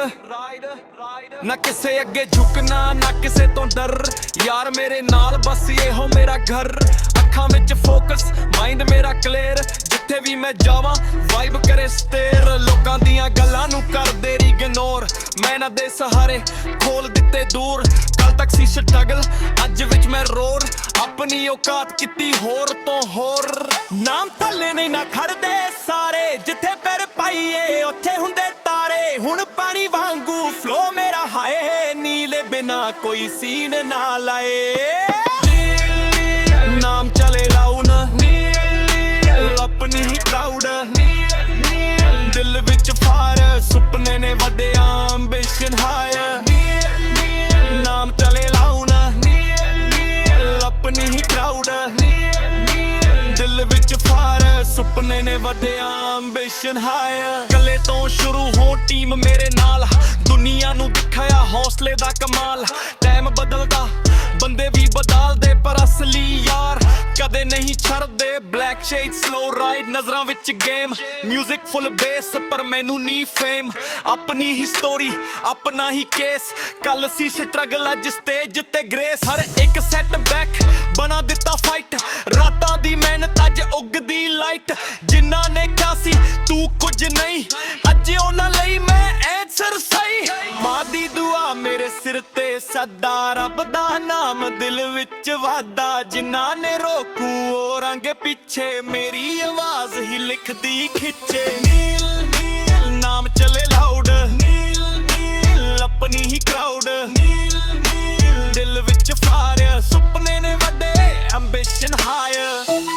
ਨਾ ਕਿਸੇ ਅੱਗੇ ਝੁਕਣਾ ਨਾ ਕਿਸੇ ਤੋਂ ਡਰ ਯਾਰ ਮੇਰੇ ਨਾਲ ਬਸ ਇਹੋ ਮੇਰਾ ਘਰ ਅੱਖਾਂ ਵਿੱਚ ਫੋਕਸ ਮਾਈਂਡ ਮੇਰਾ ਕਲੀਅਰ ਜਿੱਥੇ ਵੀ ਮੈਂ ਜਾਵਾਂ ਵਾਈਬ ਕਰੇ ਸਟੇਰ ਲੋਕਾਂ ਦੀਆਂ ਗੱਲਾਂ ਨੂੰ ਕਰਦੇ ਇਗਨੋਰ ਮੈਂ ਨਾ ਦੇ ਸਹਾਰੇ ਖੋਲ ਦਿੱਤੇ ਦੂਰ ਕੱਲ ਤੱਕ ਸੀ ਸਟਰਗਲ ਅੱਜ ਵਿੱਚ ਮੈਂ ਰੋਰ ਆਪਣੀ ਔਕਾਤ ਕੀਤੀ ਹੋਰ ਤੋਂ ਹੋਰ ਨਾਮ ਥੱਲੇ ਨਹੀਂ ਨਾ ਖੜਦੇ ਸਾਰੇ ਜਿੱਥੇ ਪੈਰ ਪਾਈਏ ਉੱਥੇ ਹੁੰਦੇ ਤਾਰੇ ਹੁਣ ਪਾਣੀ ਵਾਂਗੂ ਫਲੋ ਮੇਰਾ ਹਾਏ ਨੀਲੇ ਬਿਨਾ ਕੋਈ ਸੀਨ ਨਾ ਲਾਏ ਨਾਮ ਚਲੇ ਲਾਉਣ ਆਪਣੀ ਹੀ ਕਰਾਊਡ ਦਿਲ ਵਿੱਚ ਫਾਇਰ ਸੁਪਨੇ ਨੇ ਵੱਡੇ ਐਂਬੀਸ਼ਨ ਹਾਇਰ ਨਾਮ ਚਲੇ ਲਾਉਣ ਆਪਣੀ ਹੀ ਕਰਾਊਡ ਦਿਲ ਵਿੱਚ ਫਾਇਰ ਸੁਪਨੇ ਨੇ ਵੱਡੇ ਐਂਬੀਸ਼ਨ ਹਾਇਰ ਕੱਲੇ ਤੋਂ ਸ਼ੁਰੂ ਹੋ ਟੀਮ ਮੇਰੇ ਨਾਲ ਦੁਨੀਆ ਨੂੰ ਦਿਖਾਇਆ ਹੌਸਲੇ ਦਾ ਕਮਾਲ ਟਾਈਮ ਬਦਲਦਾ ਬੰਦੇ ਵੀ ਬਦਲਦੇ ਪਰ ਅਸਲੀ ਯਾਰ ਕਦੇ ਨਹੀਂ ਛੱਡਦੇ ਬਲੈਕ ਸ਼ੇਡ ਸਲੋ ਰਾਈਡ ਨਜ਼ਰਾਂ ਵਿੱਚ ਗੇਮ ਮਿਊਜ਼ਿਕ ਫੁੱਲ ਬੇਸ ਪਰ ਮੈਨੂੰ ਨਹੀਂ ਫੇਮ ਆਪਣੀ ਹੀ ਸਟੋਰੀ ਆਪਣਾ ਹੀ ਕੇਸ ਕੱਲ ਸੀ ਸਟਰਗਲ ਅੱਜ ਸਟੇਜ ਤੇ ਗ੍ਰੇਸ ਹਰ ਇੱਕ ਸੈਟ ਬੈਕ ਬਣਾ ਦਿੱਤਾ ਫਾਈਟ ਰਾਤਾਂ ਦੀ ਮਿਹਨਤ ਅੱਜ ਉੱਗਦੀ ਲਾਈਟ ਜਿਨ੍ਹਾਂ ਨੇ ਕਿਹਾ ਸੀ ਤੂੰ ਕੁਝ ਨਹੀਂ ਅੱਜ ਉਹਨਾਂ ਲਈ ਮੈਂ ਐਂਸਰ ਸਹੀ ਮਾਂ ਦੀ ਦੁਆ ਮੇਰੇ ਸਿਰ ਤੇ ਸਦਾ ਰੱਬ ਦਾ ਨਾਮ ਦਿਲ ਵਿੱਚ ਵਾਦਾ ਜਿਨ੍ਹਾਂ ਨੇ ਰੋਕੂ ਉਹ ਰੰਗ ਪਿੱਛੇ ਮੇਰੀ ਆਵਾਜ਼ ਹੀ ਲਿਖਦੀ ਖਿੱਚੇ ਨੀਲ ਨੀਲ ਨਾਮ ਚਲੇ ਲਾਊਡ ਨੀਲ ਨੀਲ ਆਪਣੀ ਹੀ ਕਰਾਊਡ ਨੀਲ ਨੀਲ ਦਿਲ ਵਿੱਚ ਫਾਇਰ ਸੁਪਨੇ ਨੇ ਵੱਡੇ ਐਂਬੀਸ਼ਨ ਹਾਇਰ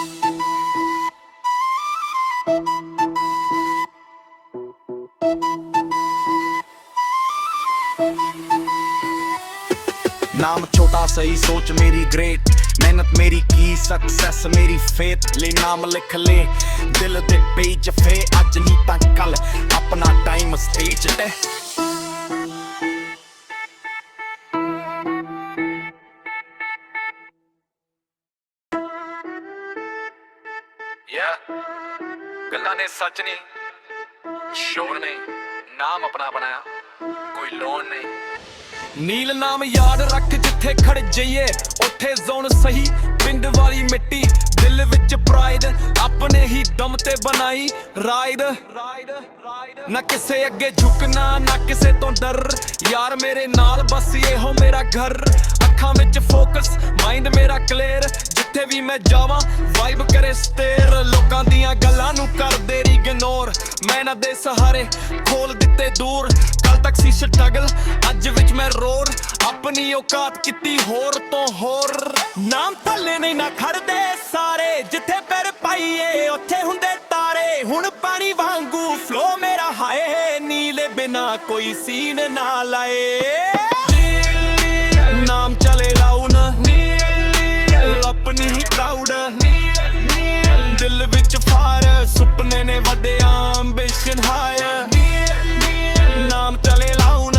नाम छोटा सही सोच मेरी ग्रेट मेहनत मेरी की सक्सेस मेरी फेथ ले नाम लिख ले दिल दे पेज फे अज नी तां कल अपना टाइम स्टेज ते ਗੱਲਾਂ ਨੇ ਸੱਚ ਨਹੀਂ ਸ਼ੋਰ ਨਹੀਂ ਨਾਮ ਆਪਣਾ ਬਣਾਇਆ ਕੋਈ ਲੋਨ ਨਹੀਂ ਨੀਲ ਨਾਮ ਯਾਦ ਰੱਖ ਜਿੱਥੇ ਖੜ ਜਾਈਏ ਉੱਥੇ ਜ਼ੋਨ ਸਹੀ ਪਿੰਡ ਵਾਲੀ ਮਿੱਟੀ ਦਿਲ ਵਿੱਚ ਪ੍ਰਾਈਡ ਆਪਣੇ ਹੀ ਦਮ ਤੇ ਬਣਾਈ ਰਾਈਡ ਨਾ ਕਿਸੇ ਅੱਗੇ ਝੁਕਣਾ ਨਾ ਕਿਸੇ ਤੋਂ ਡਰ ਯਾਰ ਮੇਰੇ ਨਾਲ ਬਸ ਇਹੋ ਮੇਰਾ ਘਰ ਅੱਖਾਂ ਵਿੱਚ ਫੋਕਸ ਮਾਈਂਡ ਮੇਰਾ ਕਲੀਅਰ ਜਿੱਥੇ ਵੀ ਮੈਂ ਜਾਵਾਂ ਵਾਈਬ ਕਰੇ ਸਟੇਰ ਲੋਕਾਂ ਦੀਆਂ ਗੱਲਾਂ ਨੂੰ ਕਰਦੇ ਇਗਨੋਰ ਮੈਂ ਨਾ ਦੇ ਸਹਾਰੇ ਖੋਲ ਦਿੱਤੇ ਦੂਰ ਕੱਲ ਤੱਕ ਸੀ ਸਟਰਗਲ ਅੱਜ ਵਿੱਚ ਮੈਂ ਰੋਰ ਆਪਣੀ ਔਕਾਤ ਕੀਤੀ ਹੋਰ ਤੋਂ ਹੋਰ ਨਾਮ ਥੱਲੇ ਨਹੀਂ ਨਾ ਖੜਦੇ ਸਾਰੇ ਜਿੱਥੇ ਪੈਰ ਪਾਈਏ ਉੱਥੇ ਹੁੰਦੇ ਤਾਰੇ ਹੁਣ ਪਾਣੀ ਵਾਂਗੂ ਫਲੋ ਮੇਰਾ ਹਾਏ ਨੀਲੇ ਬਿਨਾ ਕੋਈ ਸੀਨ ਨਾ ਲਾਏ ਨਾਮ ਚਲੇ ਲਾਉਣ ਆਪਣੀ ਹੀ ਕਰਾਊਡ ਦਿਲ ਵਿੱਚ ਫਾਇਰ ਸੁਪਨੇ ਨੇ ਵੱਡੇ ਐਂਬੀਸ਼ਨ ਹਾਇਰ ਨਾਮ ਚਲੇ ਲਾਉਣ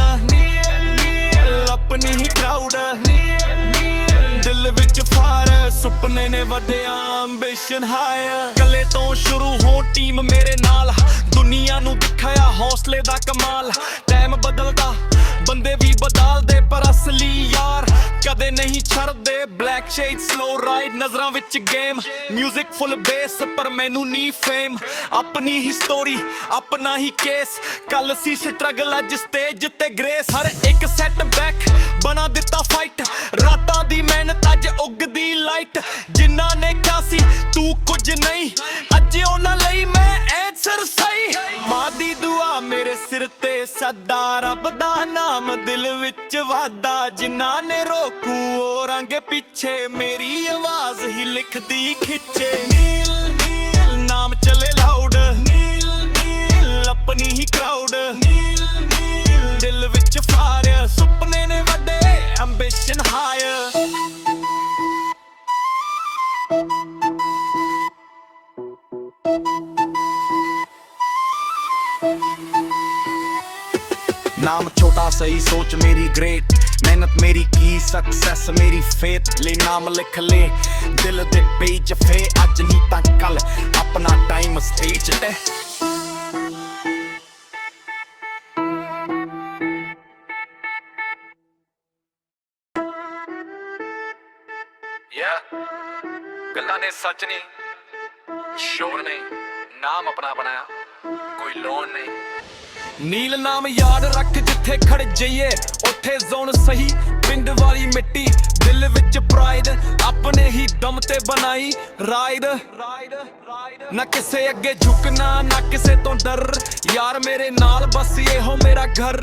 ਆਪਣੀ ਹੀ ਕਰਾਊਡ ਦਿਲ ਵਿੱਚ ਫਾਇਰ ਸੁਪਨੇ ਨੇ ਵੱਡੇ ਐਂਬੀਸ਼ਨ ਹਾਇਰ ਕੱਲੇ ਤੋਂ ਸ਼ੁਰੂ ਹੋ ਟੀਮ ਮੇਰੇ ਨਾਲ ਦੁਨੀਆ ਨੂੰ ਦਿਖਾਇਆ ਹੌਸਲੇ ਦਾ ਕਮਾਲ ਟਾਈਮ ਬਦਲਦਾ ਬੰਦੇ ਵੀ ਬਦਲਦੇ ਪਰ ਅਸਲੀ ਯਾਰ ਕਦੇ ਨਹੀਂ ਛੱਡਦੇ ਬਲੈਕ ਸ਼ੇਡ ਸਲੋ ਰਾਈਡ ਨਜ਼ਰਾਂ ਵਿੱਚ ਗੇਮ ਮਿਊਜ਼ਿਕ ਫੁੱਲ ਬੇਸ ਪਰ ਮੈਨੂੰ ਨਹੀਂ ਫੇਮ ਆਪਣੀ ਹੀ ਸਟੋਰੀ ਆਪਣਾ ਹੀ ਕੇਸ ਕੱਲ ਸੀ ਸਟਰਗਲ ਅੱਜ ਸਟੇਜ ਤੇ ਗ੍ਰੇਸ ਹਰ ਇੱਕ ਸੈਟ ਬੈਕ ਬਣਾ ਦਿੱਤਾ ਫਾਈਟ ਰਾਤਾਂ ਦੀ ਮਿਹਨਤ ਅੱਜ ਉੱਗਦੀ ਲਾਈਟ ਜਿਨ੍ਹਾਂ ਨੇ ਕਿਹਾ ਸੀ ਤੂੰ ਕੁਝ ਨਹੀਂ ਅੱਜ ਉਹਨਾਂ ਲਈ ਮੈਂ ਐਂਸਰ ਸਹੀ ਮਾਂ ਦੀ ਦੁਆ ਮੇਰੇ ਸਿਰ ਤੇ ਸਦਾ ਰੱਬ ਦਾ ਨਾਮ ਦਿਲ ਵਿੱਚ ਵਾਦਾ ਜਿਨ੍ਹਾਂ ਨੇ ਰੋਕੂ ਉਹ ਰੰਗ ਪਿੱਛੇ ਮੇਰੀ ਆਵਾਜ਼ ਹੀ ਲਿਖਦੀ ਖਿੱਚੇ ਨੀਲ ਨੀਲ ਨਾਮ ਚਲੇ ਲਾਊਡ ਨੀਲ ਨੀਲ ਆਪਣੀ ਹੀ ਕਰਾਊਡ ਨੀਲ ਨੀਲ ਦਿਲ ਵਿੱਚ ਫਾਇਰ ਸੁਪਨੇ ਨੇ ਵੱਡੇ ਐਂਬੀਸ਼ਨ ਹਾਇਰ नाम छोटा सही सोच मेरी ग्रेट ਮਿਹਨਤ ਮੇਰੀ ਕੀ ਸਕਸੈਸ ਮੇਰੀ ਫੇਥ ਲਈ ਨਾਮ ਲਿਖ ਲੈ ਦਿਲ ਦੇ ਪੇਜ ਫੇ ਅੱਜ ਨਹੀਂ ਤਾਂ ਕੱਲ ਆਪਣਾ ਟਾਈਮ ਸਟੇਜ ਤੇ ਗੱਲਾਂ ਨੇ ਸੱਚ ਨਹੀਂ ਸ਼ੋਰ ਨਹੀਂ ਨਾਮ ਆਪਣਾ ਬਣਾਇਆ ਕੋਈ ਲੋਨ ਨਹੀਂ ਨੀਲ ਨਾਮ ਯਾਦ ਰੱਖ ਜਿੱਥੇ ਖੜ ਜਾਈਏ ਉੱਥੇ ਜ਼ੋਨ ਸਹੀ ਪਿੰਡ ਵਾਲੀ ਮਿੱਟੀ ਦਿਲ ਵਿੱਚ ਪ੍ਰਾਈਡ ਆਪਣੇ ਹੀ ਦਮ ਤੇ ਬਣਾਈ ਰਾਈਡ ਨਾ ਕਿਸੇ ਅੱਗੇ ਝੁਕਣਾ ਨਾ ਕਿਸੇ ਤੋਂ ਡਰ ਯਾਰ ਮੇਰੇ ਨਾਲ ਬਸ ਇਹੋ ਮੇਰਾ ਘਰ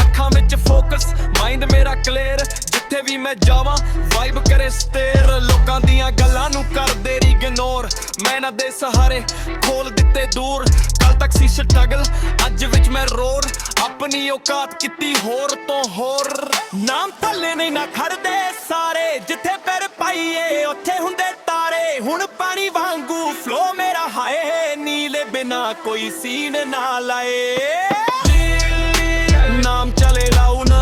ਅੱਖਾਂ ਵਿੱਚ ਫੋਕਸ ਮਾਈਂਡ ਮੇਰਾ ਕਲੀਅਰ ਜਿੱਥੇ ਵੀ ਮੈਂ ਜਾਵਾਂ ਵਾਈਬ ਕਰੇ ਸਟੇਰ ਲੋਕਾਂ ਦੀਆਂ ਗੱਲਾਂ ਨੂੰ ਕਰਦੇ ਇਗਨੋਰ ਮੈਂ ਨਾ ਦੇ ਸਹਾਰੇ ਖੋਲ ਦਿੱਤੇ ਦੂਰ ਕੱਲ ਤੱਕ ਸੀ ਸਟਰਗਲ ਅੱਜ ਵਿੱਚ ਮੈਂ ਰੋਰ ਆਪਣੀ ਔਕਾਤ ਕੀਤੀ ਹੋਰ ਤੋਂ ਹੋਰ ਨਾਮ ਥੱਲੇ ਨਹੀਂ ਨਾ ਖੜਦੇ ਸਾਰੇ ਜਿੱਥੇ ਪੈਰ ਪਾਈਏ ਉੱਥੇ ਹੁੰਦੇ ਤਾਰੇ ਹੁਣ ਪਾਣੀ ਵਾਂਗੂ ਫਲੋ ਮੇਰਾ ਹਾਏ ਨੀਲੇ ਬਿਨਾ ਕੋਈ ਸੀਨ ਨਾ ਲਾਏ ਨਾਮ ਚਲੇ ਲਾਉਣ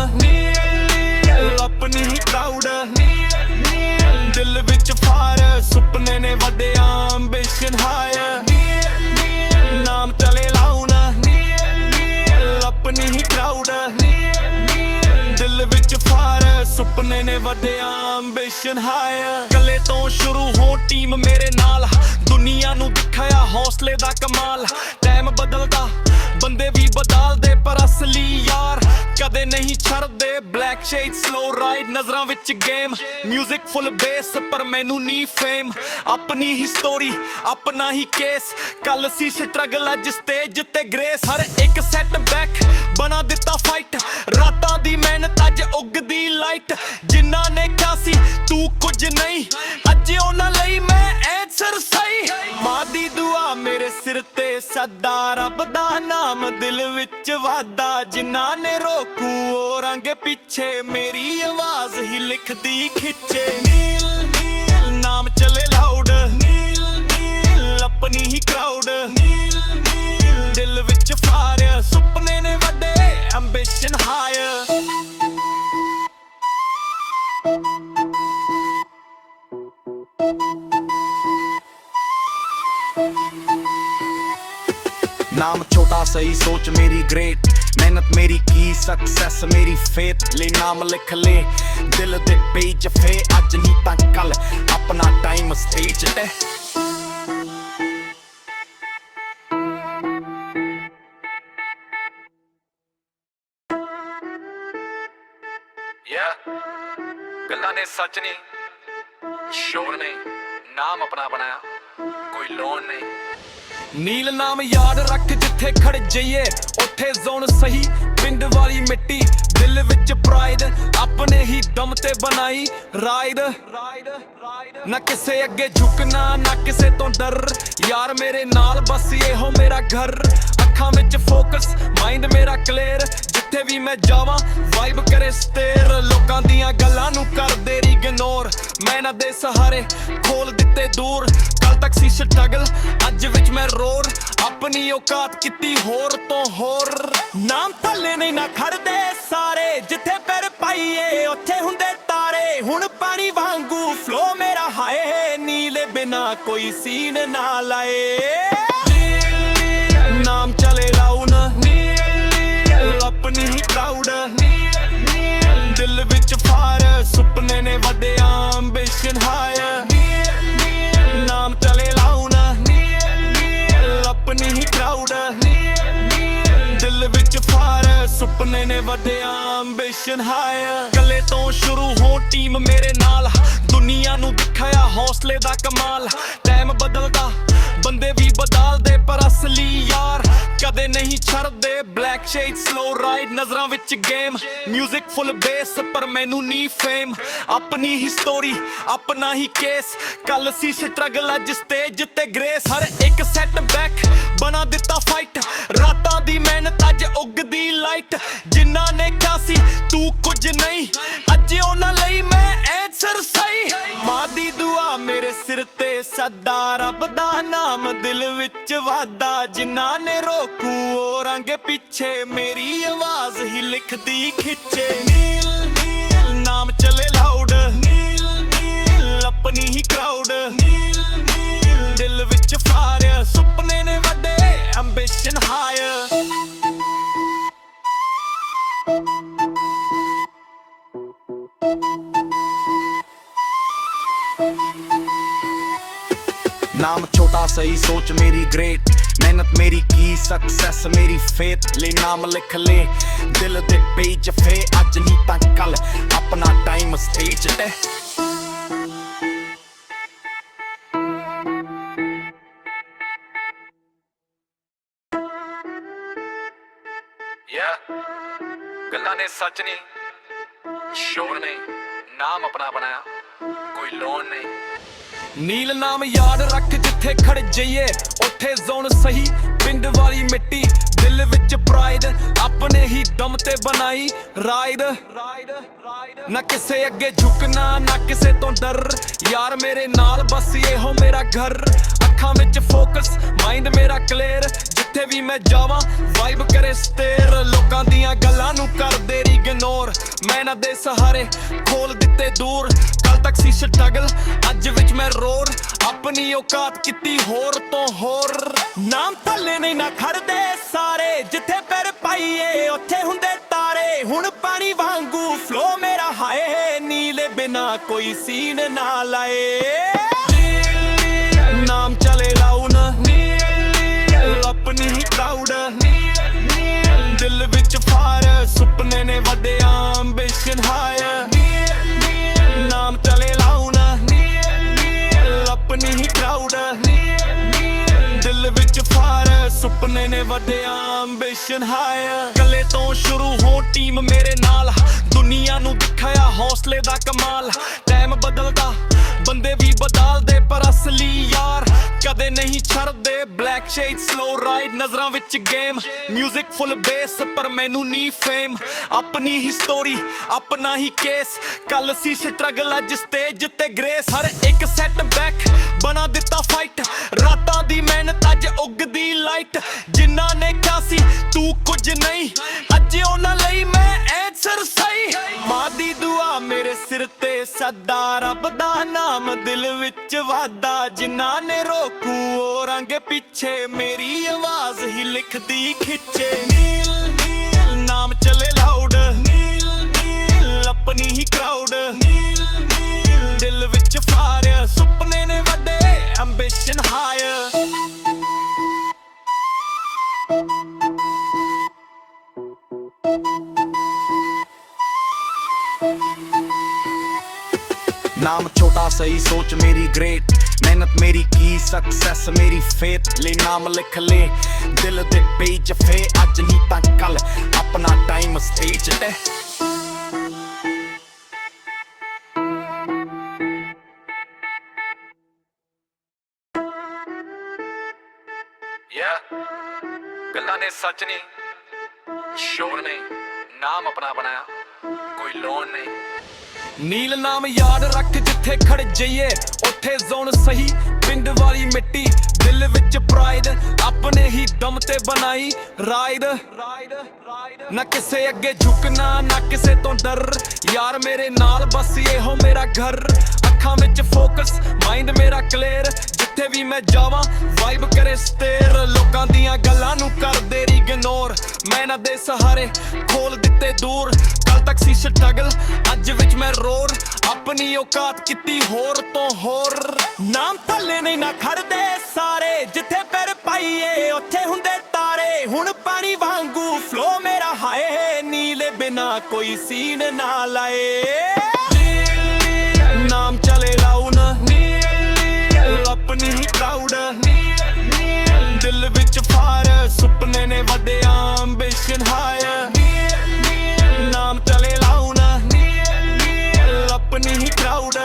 ਆਪਣੀ ਹੀ ਕਰਾਊਡ ਦਿਲ ਵਿੱਚ ਫਾਰ ਸੁਪਨੇ ਨੇ ਵੱਡੇ ਐਂਬੀਸ਼ਨ ਹਾਇਰ ਨਾਮ ਚਲੇ ਲਾਉਣ ਆਪਣੀ ਹੀ ਕਰਾਊਡ ਦਿਲ ਵਿੱਚ ਫਾਰ ਸੁਪਨੇ ਨੇ ਵੱਡੇ ਐਂਬੀਸ਼ਨ ਹਾਇਰ ਕੱਲੇ ਤੋਂ ਸ਼ੁਰੂ ਹੋ ਟੀਮ ਮੇਰੇ ਨਾਲ ਦੁਨੀਆ ਨੂੰ ਦਿਖਾਇਆ ਹੌਸਲੇ ਦਾ ਕਮਾਲ ਟਾਈਮ ਬਦਲਦਾ ਬੰਦੇ ਵੀ ਬਦਲਦੇ ਪਰ ਅਸਲੀ ਯਾਰ ਕਦੇ ਨਹੀਂ ਛੱਡਦੇ ਬਲੈਕ ਸ਼ੇਡ ਸਲੋ ਰਾਈਡ ਨਜ਼ਰਾਂ ਵਿੱਚ ਗੇਮ ਮਿਊਜ਼ਿਕ ਫੁੱਲ ਬੇਸ ਪਰ ਮੈਨੂੰ ਨਹੀਂ ਫੇਮ ਆਪਣੀ ਹੀ ਸਟੋਰੀ ਆਪਣਾ ਹੀ ਕੇਸ ਕੱਲ ਸੀ ਸਟਰਗਲ ਅੱਜ ਸਟੇਜ ਤੇ ਗ੍ਰੇਸ ਹਰ ਇੱਕ ਸੈਟ ਬੈਕ ਬਣਾ ਦਿੱਤਾ ਫਾਈਟ ਰਾਤਾਂ ਦੀ ਮਿਹਨਤ ਅੱਜ ਉੱਗਦੀ ਲਾਈਟ ਜਿਨ੍ਹਾਂ ਨੇ ਕਿਹਾ ਸੀ ਤੂੰ ਕੁਝ ਨਹੀਂ ਅੱਜ ਉਹਨਾਂ ਲਈ ਮੈਂ ਐਂਸਰ ਸਹੀ ਮਾਂ ਦੀ ਦੁਆ ਮੇਰੇ ਸਿਰ ਤੇ ਸਦਾ ਰੱਬ ਦਾ ਨਾਮ ਦਿਲ ਵਿੱਚ ਵਾਦਾ ਜਿਨ੍ਹਾਂ ਨੇ ਰੋਕੂ ਉਹ ਰੰਗ ਪਿੱਛੇ ਮੇਰੀ ਆਵਾਜ਼ ਹੀ ਲਿਖਦੀ ਖਿੱਚੇ ਨੀਲ ਨੀਲ ਨਾਮ ਚਲੇ ਲਾਊਡ ਨੀਲ ਨੀਲ ਆਪਣੀ ਹੀ ਕਰਾਊਡ ਨੀਲ ਨੀਲ ਦਿਲ ਵਿੱਚ ਫਾਇਰ ਸੁਪਨੇ ਨੇ ਵੱਡੇ ਐਂਬੀਸ਼ਨ ਹਾਇਰ ਨਾਮ ਛੋਟਾ ਸਹੀ ਸੋਚ ਮੇਰੀ ਗ੍ਰੇਟ ਮਿਹਨਤ ਮੇਰੀ ਕੀ ਸਕਸੈਸ ਮੇਰੀ ਫੇਥ ਲਈ ਨਾਮ ਲਿਖ ਲੈ ਦਿਲ ਦੇ ਪੇਜ ਫੇ ਅੱਜ ਨਹੀਂ ਤਾਂ ਕੱਲ ਆਪਣਾ ਟਾਈਮ ਸਟੇਜ ਤੇ ਗੱਲਾਂ ਨੇ ਸੱਚ ਨਹੀਂ ਸ਼ੋਰ ਨਹੀਂ ਨਾਮ ਆਪਣਾ ਬਣਾਇਆ ਕੋਈ ਲੋਨ ਨਹੀਂ ਨੀਲ ਨਾਮ ਯਾਦ ਰੱਖ ਜਿੱਥੇ ਖੜ ਜਾਈਏ ਉੱਥੇ ਜ਼ੋਨ ਸਹੀ ਪਿੰਡ ਵਾਲੀ ਮਿੱਟੀ ਦਿਲ ਵਿੱਚ ਪ੍ਰਾਈਡ ਆਪਣੇ ਹੀ ਦਮ ਤੇ ਬਣਾਈ ਰਾਈਡ ਨਾ ਕਿਸੇ ਅੱਗੇ ਝੁਕਣਾ ਨਾ ਕਿਸੇ ਤੋਂ ਡਰ ਯਾਰ ਮੇਰੇ ਨਾਲ ਬਸ ਇਹੋ ਮੇਰਾ ਘਰ ਅੱਖਾਂ ਵਿੱਚ ਫੋਕਸ ਮਾਈਂਡ ਮੇਰਾ ਕਲੀਅਰ ਜਿੱਥੇ ਵੀ ਮੈਂ ਜਾਵਾਂ ਵਾਈਬ ਕਰੇ ਸਟੇਰ ਲੋਕਾਂ ਦੀਆਂ ਗੱਲਾਂ ਨੂੰ ਕਰਦੇ ਇਗਨੋਰ ਮੈਂ ਨਾ ਦੇ ਸਹਾਰੇ ਖੋਲ ਦਿੱਤੇ ਦੂਰ ਕੱਲ ਤੱਕ ਸੀ ਸਟਰਗਲ ਅੱਜ ਵਿੱਚ ਮੈਂ ਰੋਰ ਆਪਣੀ ਔਕਾਤ ਕੀਤੀ ਹੋਰ ਤੋਂ ਹੋਰ ਨਾਮ ਥੱਲੇ ਨਹੀਂ ਨਾ ਖੜਦੇ ਸਾਰੇ ਜਿੱਥੇ ਪੈਰ ਪਾਈਏ ਉੱਥੇ ਹੁੰਦੇ ਤਾਰੇ ਹੁਣ ਪਾਣੀ ਵਾਂਗੂ ਫਲੋ ਮੇਰਾ ਹਾਏ ਨੀਲੇ ਬਿਨਾ ਕੋਈ ਸੀਨ ਨਾ ਲਾਏ ਨਾਮ ਚਲੇ ਲਾਉਣ ਆਪਣੀ ਹੀ ਕਰਾਊਡ ਦਿਲ ਵਿੱਚ ਫਾਇਰ ਸੁਪਨੇ ਨੇ ਵੱਡੇ ਐਂਬੀਸ਼ਨ ਹਾਇਰ ਨਾਮ ਚਲੇ ਲਾਉਣ ਆਪਣੀ ਹੀ ਕਰਾਊਡ ਦਿਲ ਵਿੱਚ ਫਾਇਰ ਸੁਪਨੇ ਨੇ ਵੱਡੇ ਐਂਬੀਸ਼ਨ ਹਾਇਰ ਕੱਲੇ ਤੋਂ ਸ਼ੁਰੂ ਹੋ ਟੀਮ ਮੇਰੇ ਨਾਲ ਦੁਨੀਆ ਨੂੰ ਦਿਖਾਇਆ ਹੌਸਲੇ ਦਾ ਕਮਾਲ ਟਾਈਮ ਬਦਲਦਾ ਬੰਦੇ ਵੀ ਬਦਲਦੇ ਪਰ ਅਸਲੀ ਯਾਰ ਕਦੇ ਨਹੀਂ ਛੱਡਦੇ ਬਲੈਕ ਸ਼ੇਡ ਸਲੋ ਰਾਈਡ ਨਜ਼ਰਾਂ ਵਿੱਚ ਗੇਮ ਮਿਊਜ਼ਿਕ ਫੁੱਲ ਬੇਸ ਪਰ ਮੈਨੂੰ ਨਹੀਂ ਫੇਮ ਆਪਣੀ ਹੀ ਸਟੋਰੀ ਆਪਣਾ ਹੀ ਕੇਸ ਕੱਲ ਸੀ ਸਟਰਗਲ ਅੱਜ ਸਟੇਜ ਤੇ ਗ੍ਰੇਸ ਹਰ ਇੱਕ ਸੈਟ ਬੈਕ ਬਣਾ ਦਿੱਤਾ ਫਾਈਟ ਰਾਤਾਂ ਦੀ ਮਿਹਨਤ ਅੱਜ ਉੱਗਦੀ ਲਾਈਟ ਜਿਨ੍ਹਾਂ ਨੇ ਕਿਹਾ ਸੀ ਤੂੰ ਕੁਝ ਨਹੀਂ ਅੱਜ ਉਹਨਾਂ ਲਈ ਮੈਂ ਐਂਸਰ ਸਹੀ ਮਾਂ ਦੀ ਦੁਆ ਮੇਰੇ ਸਿਰ ਤੇ ਸਦਾ ਰੱਬ ਦਾ ਨਾਮ ਦਿਲ ਵਿੱਚ ਵਾਦਾ ਜਿਨ੍ਹਾਂ ਨੇ ਰੋਕੂ ਉਹ ਰੰਗ ਪਿੱਛੇ ਮੇਰੀ ਆਵਾਜ਼ ਹੀ ਲਿਖਦੀ ਖਿੱਚੇ ਨੀਲ ਨੀਲ नाम छोटा सही सोच मेरी ग्रेट मेहनत मेरी की सक्सेस मेरी फेथ ले नाम लिख ले दिल दे पेज फे अज नहीं तां कल अपना टाइम स्टेज ते ਗੱਲਾਂ ਨੇ ਸੱਚ ਨਹੀਂ ਸ਼ੋਰ ਨਹੀਂ ਨਾਮ ਆਪਣਾ ਬਣਾਇਆ ਕੋਈ ਲੋਨ ਨਹੀਂ ਨੀਲ ਨਾਮ ਯਾਦ ਰੱਖ ਜਿੱਥੇ ਖੜ ਜਾਈਏ ਉੱਥੇ ਜ਼ੋਨ ਸਹੀ ਪਿੰਡ ਵਾਲੀ ਮਿੱਟੀ ਦਿਲ ਵਿੱਚ ਪ੍ਰਾਈਡ ਆਪਣੇ ਹੀ ਦਮ ਤੇ ਬਣਾਈ ਰਾਈਡ ਨਾ ਕਿਸੇ ਅੱਗੇ ਝੁਕਣਾ ਨਾ ਕਿਸੇ ਤੋਂ ਡਰ ਯਾਰ ਮੇਰੇ ਨਾਲ ਬਸ ਇਹੋ ਮੇਰਾ ਘਰ ਅੱਖਾਂ ਵਿੱਚ ਫੋਕਸ ਮਾਈਂਡ ਮੇਰਾ ਕਲੀਅਰ ਜਿੱਥੇ ਵੀ ਮੈਂ ਜਾਵਾਂ ਵਾਈਬ ਕਰੇ ਸਟੇਰ ਲੋਕਾਂ ਦੀਆਂ ਗੱਲਾਂ ਨੂੰ ਕਰਦੇ ਇਗਨੋਰ ਮੈਂ ਨਾ ਦੇ ਸਹਾਰੇ ਖੋਲ ਦਿੱਤੇ ਦੂਰ ਕੱਲ ਤੱਕ ਸੀ ਸਟਰਗਲ ਅੱਜ ਵਿੱਚ ਮੈਂ ਰੋਰ ਆਪਣੀ ਔਕਾਤ ਕੀਤੀ ਹੋਰ ਤੋਂ ਹੋਰ ਨਾਮ ਥੱਲੇ ਨਹੀਂ ਨਾ ਖੜਦੇ ਸਾਰੇ ਜਿੱਥੇ ਪੈਰ ਪਾਈਏ ਉੱਥੇ ਹੁੰਦੇ ਤਾਰੇ ਹੁਣ ਪਾਣੀ ਵਾਂਗੂ ਫਲੋ ਮੇਰਾ ਹਾਏ ਨੀਲੇ ਬਿਨਾ ਕੋਈ ਸੀਨ ਨਾ ਲਾਏ ਨਾਮ ਚਲੇ ਲਾਉਣ ਆਪਣੀ ਹੀ ਕਰਾਊਡ ਦਿਲ ਵਿੱਚ ਫਾਇਰ ਸੁਪਨੇ ਨੇ ਵੱਡੇ ਐਂਬੀਸ਼ਨ ਹਾਇਰ ਨਾਮ ਚਲੇ ਲਾਉਣ ਆਪਣੀ ਹੀ ਕਰਾਊਡ ਦਿਲ ਵਿੱਚ ਫਾਇਰ ਸੁਪਨੇ ਨੇ ਵੱਡੇ ਐਂਬੀਸ਼ਨ ਹਾਇਰ ਕੱਲੇ ਤੋਂ ਸ਼ੁਰੂ ਹੋ ਟੀਮ ਮੇਰੇ ਨਾਲ ਦੁਨੀਆ ਨੂੰ ਦਿਖਾਇਆ ਹੌਸਲੇ ਦਾ ਕਮਾਲ ਟਾਈਮ ਬਦਲਦਾ ਬੰਦੇ ਵੀ ਬਦਲਦੇ ਪਰ ਅਸਲੀ ਯਾਰ ਕਦੇ ਨਹੀਂ ਛੱਡਦੇ ਬਲੈਕ ਸ਼ੇਡ ਸਲੋ ਰਾਈਡ ਨਜ਼ਰਾਂ ਵਿੱਚ ਗੇਮ ਮਿਊਜ਼ਿਕ ਫੁੱਲ ਬੇਸ ਪਰ ਮੈਨੂੰ ਨਹੀਂ ਫੇਮ ਆਪਣੀ ਹੀ ਸਟੋਰੀ ਆਪਣਾ ਹੀ ਕੇਸ ਕੱਲ ਸੀ ਸਟਰਗਲ ਅੱਜ ਸਟੇਜ ਤੇ ਗ੍ਰੇਸ ਹਰ ਇੱਕ ਸੈਟ ਬੈਕ ਬਣਾ ਦਿੱਤਾ ਫਾਈਟ ਰਾਤਾਂ ਦੀ ਮਿਹਨਤ ਅੱਜ ਉੱਗਦੀ ਲਾਈਟ ਜਿਨ੍ਹਾਂ ਨੇ ਕਿਹਾ ਸੀ ਤੂੰ ਕੁਝ ਨਹੀਂ ਅੱਜ ਉਹਨਾਂ ਲਈ ਮੈਂ ਐਂਸਰ ਸਹੀ ਮਾਂ ਦੀ ਦੁਆ ਮੇਰੇ ਸਿਰ ਤੇ ਸਦਾ ਰੱਬ ਦਾ ਨਾਮ ਦਿਲ ਵਿੱਚ ਵਾਦਾ ਜਿਨ੍ਹਾਂ ਨੇ ਰੋਕੂ ਉਹ ਰੰਗ ਪਿੱਛੇ ਮੇਰੀ ਆਵਾਜ਼ ਹੀ ਲਿਖਦੀ ਖਿੱਚੇ ਨੀਲ ਨੀਲ ਨਾਮ ਚਲੇ ਲਾਊਡ ਨੀਲ ਨੀਲ ਆਪਣੀ ਹੀ ਕਰਾਊਡ ਨੀਲ ਨੀਲ ਦਿਲ ਵਿੱਚ ਫਾਇਰ ਸੁਪਨੇ ਨੇ ਵੱਡੇ ਐਂਬੀਸ਼ਨ ਹਾਇਰ नाम छोटा सही सोच मेरी ग्रेट मेहनत मेरी की सक्सेस मेरी फेथ ले नाम लिख ले दिल दे पेज फे अज नहीं तां कल अपना टाइम स्टेज ते ਗੱਲਾਂ ਨੇ ਸੱਚ ਨਹੀਂ ਸ਼ੋਰ ਨਹੀਂ ਨਾਮ ਆਪਣਾ ਬਣਾਇਆ ਕੋਈ ਲੋਨ ਨਹੀਂ ਨੀਲ ਨਾਮ ਯਾਦ ਰੱਖ ਜਿੱਥੇ ਖੜ ਜਾਈਏ ਉੱਥੇ ਜ਼ੋਨ ਸਹੀ ਪਿੰਡ ਵਾਲੀ ਮਿੱਟੀ ਦਿਲ ਵਿੱਚ ਪ੍ਰਾਈਡ ਆਪਣੇ ਹੀ ਦਮ ਤੇ ਬਣਾਈ ਰਾਈਡ ਨਾ ਕਿਸੇ ਅੱਗੇ ਝੁਕਣਾ ਨਾ ਕਿਸੇ ਤੋਂ ਡਰ ਯਾਰ ਮੇਰੇ ਨਾਲ ਬਸ ਇਹੋ ਮੇਰਾ ਘਰ ਅੱਖਾਂ ਵਿੱਚ ਫੋਕਸ ਮਾਈਂਡ ਮੇਰਾ ਕਲੀਅਰ ਜਿੱਥੇ ਵੀ ਮੈਂ ਜਾਵਾਂ ਵਾਈਬ ਕਰੇ ਸਟੇਰ ਲੋਕਾਂ ਦੀਆਂ ਗੱਲਾਂ ਨੂੰ ਕਰਦੇ ਇਗਨੋਰ ਮੈਂ ਨਾ ਦੇ ਸਹਾਰੇ ਖੋਲ ਦਿੱਤੇ ਦੂਰ ਕੱਲ ਤੱਕ ਸੀ ਸਟਰਗਲ ਅੱਜ ਵਿੱਚ ਮੈਂ ਰੋਰ ਆਪਣੀ ਔਕਾਤ ਕੀਤੀ ਹੋਰ ਤੋਂ ਹੋਰ ਨਾਮ ਥੱਲੇ ਨਹੀਂ ਨਾ ਖੜਦੇ ਸਾਰੇ ਜਿੱਥੇ ਪੈਰ ਪਾਈਏ ਉੱਥੇ ਹੁੰਦੇ ਤਾਰੇ ਹੁਣ ਪਾਣੀ ਵਾਂਗੂ ਫਲੋ ਮੇਰਾ ਹਾਏ ਨੀਲੇ ਬਿਨਾ ਕੋਈ ਸੀਨ ਨਾ ਲਾਏ ਨਾਮ ਚਲੇ ਲਾਉਣ ਆਪਣੀ ਹੀ ਕਰਾਊਡ ਦਿਲ ਵਿੱਚ ਫਾਇਰ ਸੁਪਨੇ ਨੇ ਵੱਡੇ ਐਂਬੀਸ਼ਨ ਹਾਇਰ ਨਾਮ ਚਲੇ ਲਾਉਣ ਆਪਣੀ ਹੀ ਕਰਾਊਡ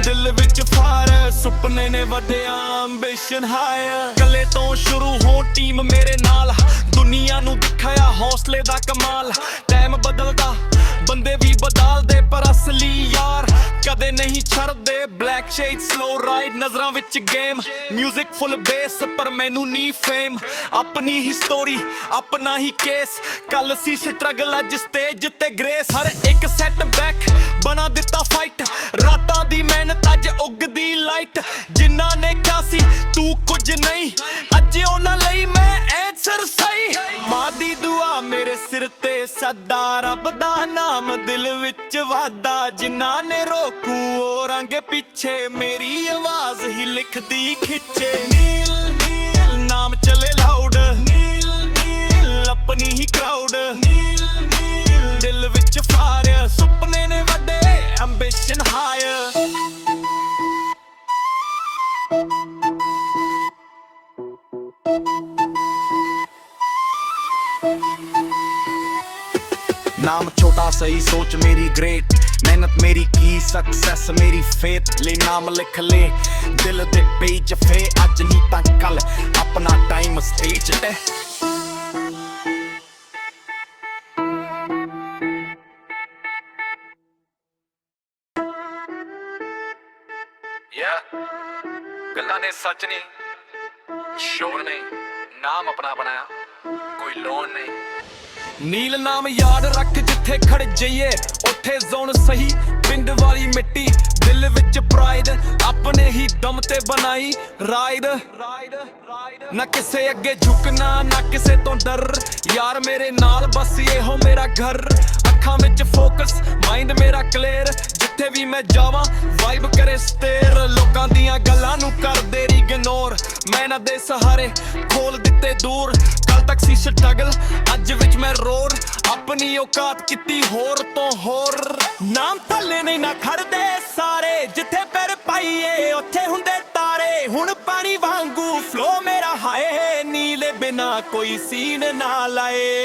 ਦਿਲ ਵਿੱਚ ਫਾਇਰ ਸੁਪਨੇ ਨੇ ਵੱਡੇ ਐਂਬੀਸ਼ਨ ਹਾਇਰ ਕੱਲੇ ਤੋਂ ਸ਼ੁਰੂ ਹੋ ਟੀਮ ਮੇਰੇ ਨਾਲ ਦੁਨੀਆ ਨੂੰ ਦਿਖਾਇਆ ਹੌਸਲੇ ਦਾ ਕਮਾਲ ਟਾਈਮ ਬਦਲਦਾ ਬੰਦੇ ਵੀ ਬਦਲਦੇ ਪਰ ਅਸਲੀ ਯਾਰ ਕਦੇ ਨਹੀਂ ਛੱਡਦੇ ਬਲੈਕ ਸ਼ੇਡ ਸਲੋ ਰਾਈਡ ਨਜ਼ਰਾਂ ਵਿੱਚ ਗੇਮ ਮਿਊਜ਼ਿਕ ਫੁੱਲ ਬੇਸ ਪਰ ਮੈਨੂੰ ਨਹੀਂ ਫੇਮ ਆਪਣੀ ਹੀ ਸਟੋਰੀ ਆਪਣਾ ਹੀ ਕੇਸ ਕੱਲ ਸੀ ਸਟਰਗਲ ਅੱਜ ਸਟੇਜ ਤੇ ਗ੍ਰੇਸ ਹਰ ਇੱਕ ਸੈਟ ਬੈਕ ਬਣਾ ਦਿੱਤਾ ਫਾਈਟ ਰਾਤਾਂ ਦੀ ਮਿਹਨਤ ਅੱਜ ਉੱਗਦੀ ਲਾਈਟ ਜਿਨ੍ਹਾਂ ਨੇ ਕਿਹਾ ਸੀ ਤੂੰ ਕੁਝ ਨਹੀਂ ਅੱਜ ਉਹਨਾਂ ਲਈ ਮੈਂ ਐਂਸਰ ਸਹੀ ਮਾਂ ਦੀ ਦੁਆ ਮੇਰੇ ਸਿਰ ਤੇ ਸਦਾ ਰੱਬ ਦਾ ਨਾਮ ਦਿਲ ਵਿੱਚ ਵਾਦਾ ਜਿਨ੍ਹਾਂ ਨੇ ਰੋਕੂ ਉਹ ਹੋਰਾਂ ਅੱਗੇ ਪਿੱਛੇ ਮੇਰੀ ਆਵਾਜ਼ ਹੀ ਲਿਖਦੀ ਖਿੱਚੇ ਨੀਲ ਨੀਲ ਨਾਮ ਚਲੇ ਲਾਊਡ ਨੀਲ ਨੀਲ ਆਪਣੀ ਹੀ ਕਰਾਊਡ ਨੀਲ ਨੀਲ ਦਿਲ ਵਿੱਚ ਫਾਇਰ ਸੁਪਨੇ ਨੇ ਵੱਡੇ ਐਂਬੀਸ਼ਨ ਹਾਇਰ नाम छोटा सही सोच मेरी ग्रेट मेहनत मेरी की सक्सेस मेरी फेथ ले नाम लिख ले दिल दे पेज फे अज नहीं तां कल अपना टाइम स्टेज ते ਗੱਲਾਂ ਨੇ ਸੱਚ ਨਹੀਂ ਸ਼ੋਰ ਨਹੀਂ ਨਾਮ ਆਪਣਾ ਬਣਾਇਆ ਕੋਈ ਲੋਨ ਨਹੀਂ ਨੀਲ ਨਾਮ ਯਾਦ ਰੱਖ ਜਿੱਥੇ ਖੜ ਜਾਈਏ ਉੱਥੇ ਜ਼ੋਨ ਸਹੀ ਪਿੰਡ ਵਾਲੀ ਮਿੱਟੀ ਦਿਲ ਵਿੱਚ ਪ੍ਰਾਈਡ ਆਪਣੇ ਹੀ ਦਮ ਤੇ ਬਣਾਈ ਰਾਈਡ ਨਾ ਕਿਸੇ ਅੱਗੇ ਝੁਕਣਾ ਨਾ ਕਿਸੇ ਤੋਂ ਡਰ ਯਾਰ ਮੇਰੇ ਨਾਲ ਬਸ ਇਹੋ ਮੇਰਾ ਘਰ ਅੱਖਾਂ ਵਿੱਚ ਫੋਕਸ ਮਾਈਂਡ ਮੇਰਾ ਕਲੀਅਰ ਜਿੱਥੇ ਵੀ ਮੈਂ ਜਾਵਾਂ ਵਾਈਬ ਕਰੇ ਸਟੇਰ ਲੋਕਾਂ ਦੀਆਂ ਗੱਲਾਂ ਨੂੰ ਕਰਦੇ ਇਗਨੋਰ ਮੈਂ ਨਾ ਦੇ ਸਹਾਰੇ ਖੋਲ ਦਿੱਤੇ ਦੂਰ ਕੱਲ ਤੱਕ ਸੀ ਸਟਰਗਲ ਅੱਜ ਵਿੱਚ ਮੈਂ ਰੋਰ ਆਪਣੀ ਔਕਾਤ ਕੀਤੀ ਹੋਰ ਤੋਂ ਹੋਰ ਨਾਮ ਥੱਲੇ ਨਹੀਂ ਨਾ ਖੜਦੇ ਸਾਰੇ ਜਿੱਥੇ ਪੈਰ ਪਾਈਏ ਉੱਥੇ ਹੁੰਦੇ ਤਾਰੇ ਹੁਣ ਪਾਣੀ ਵਾਂਗੂ ਫਲੋ ਮੇਰਾ ਹਾਏ ਨੀਲੇ ਬਿਨਾ ਕੋਈ ਸੀਨ ਨਾ ਲਾਏ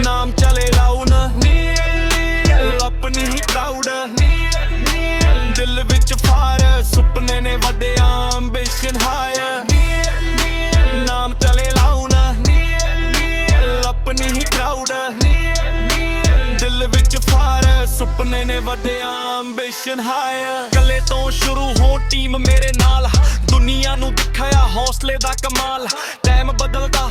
ਨਾਮ ਚਲੇ ਲਾਉਣ ਆਪਣੀ ਹੀ ਕਰਾਊਡ ਦਿਲ ਵਿੱਚ ਫਾਇਰ ਸੁਪਨੇ ਨੇ ਵੱਡੇ ਐਂਬੀਸ਼ਨ ਹਾਇਰ ਨਾਮ ਚਲੇ ਲਾਉਣ ਆਪਣੀ ਹੀ ਕਰਾਊਡ ਦਿਲ ਵਿੱਚ ਫਾਇਰ ਸੁਪਨੇ ਨੇ ਵੱਡੇ ਐਂਬੀਸ਼ਨ ਹਾਇਰ ਕੱਲੇ ਤੋਂ ਸ਼ੁਰੂ ਹੋ ਟੀਮ ਮੇਰੇ ਨਾਲ ਦੁਨੀਆ ਨੂੰ ਦਿਖਾਇਆ ਹੌਸਲੇ ਦਾ ਕਮਾਲ ਟਾਈਮ ਬਦਲਦਾ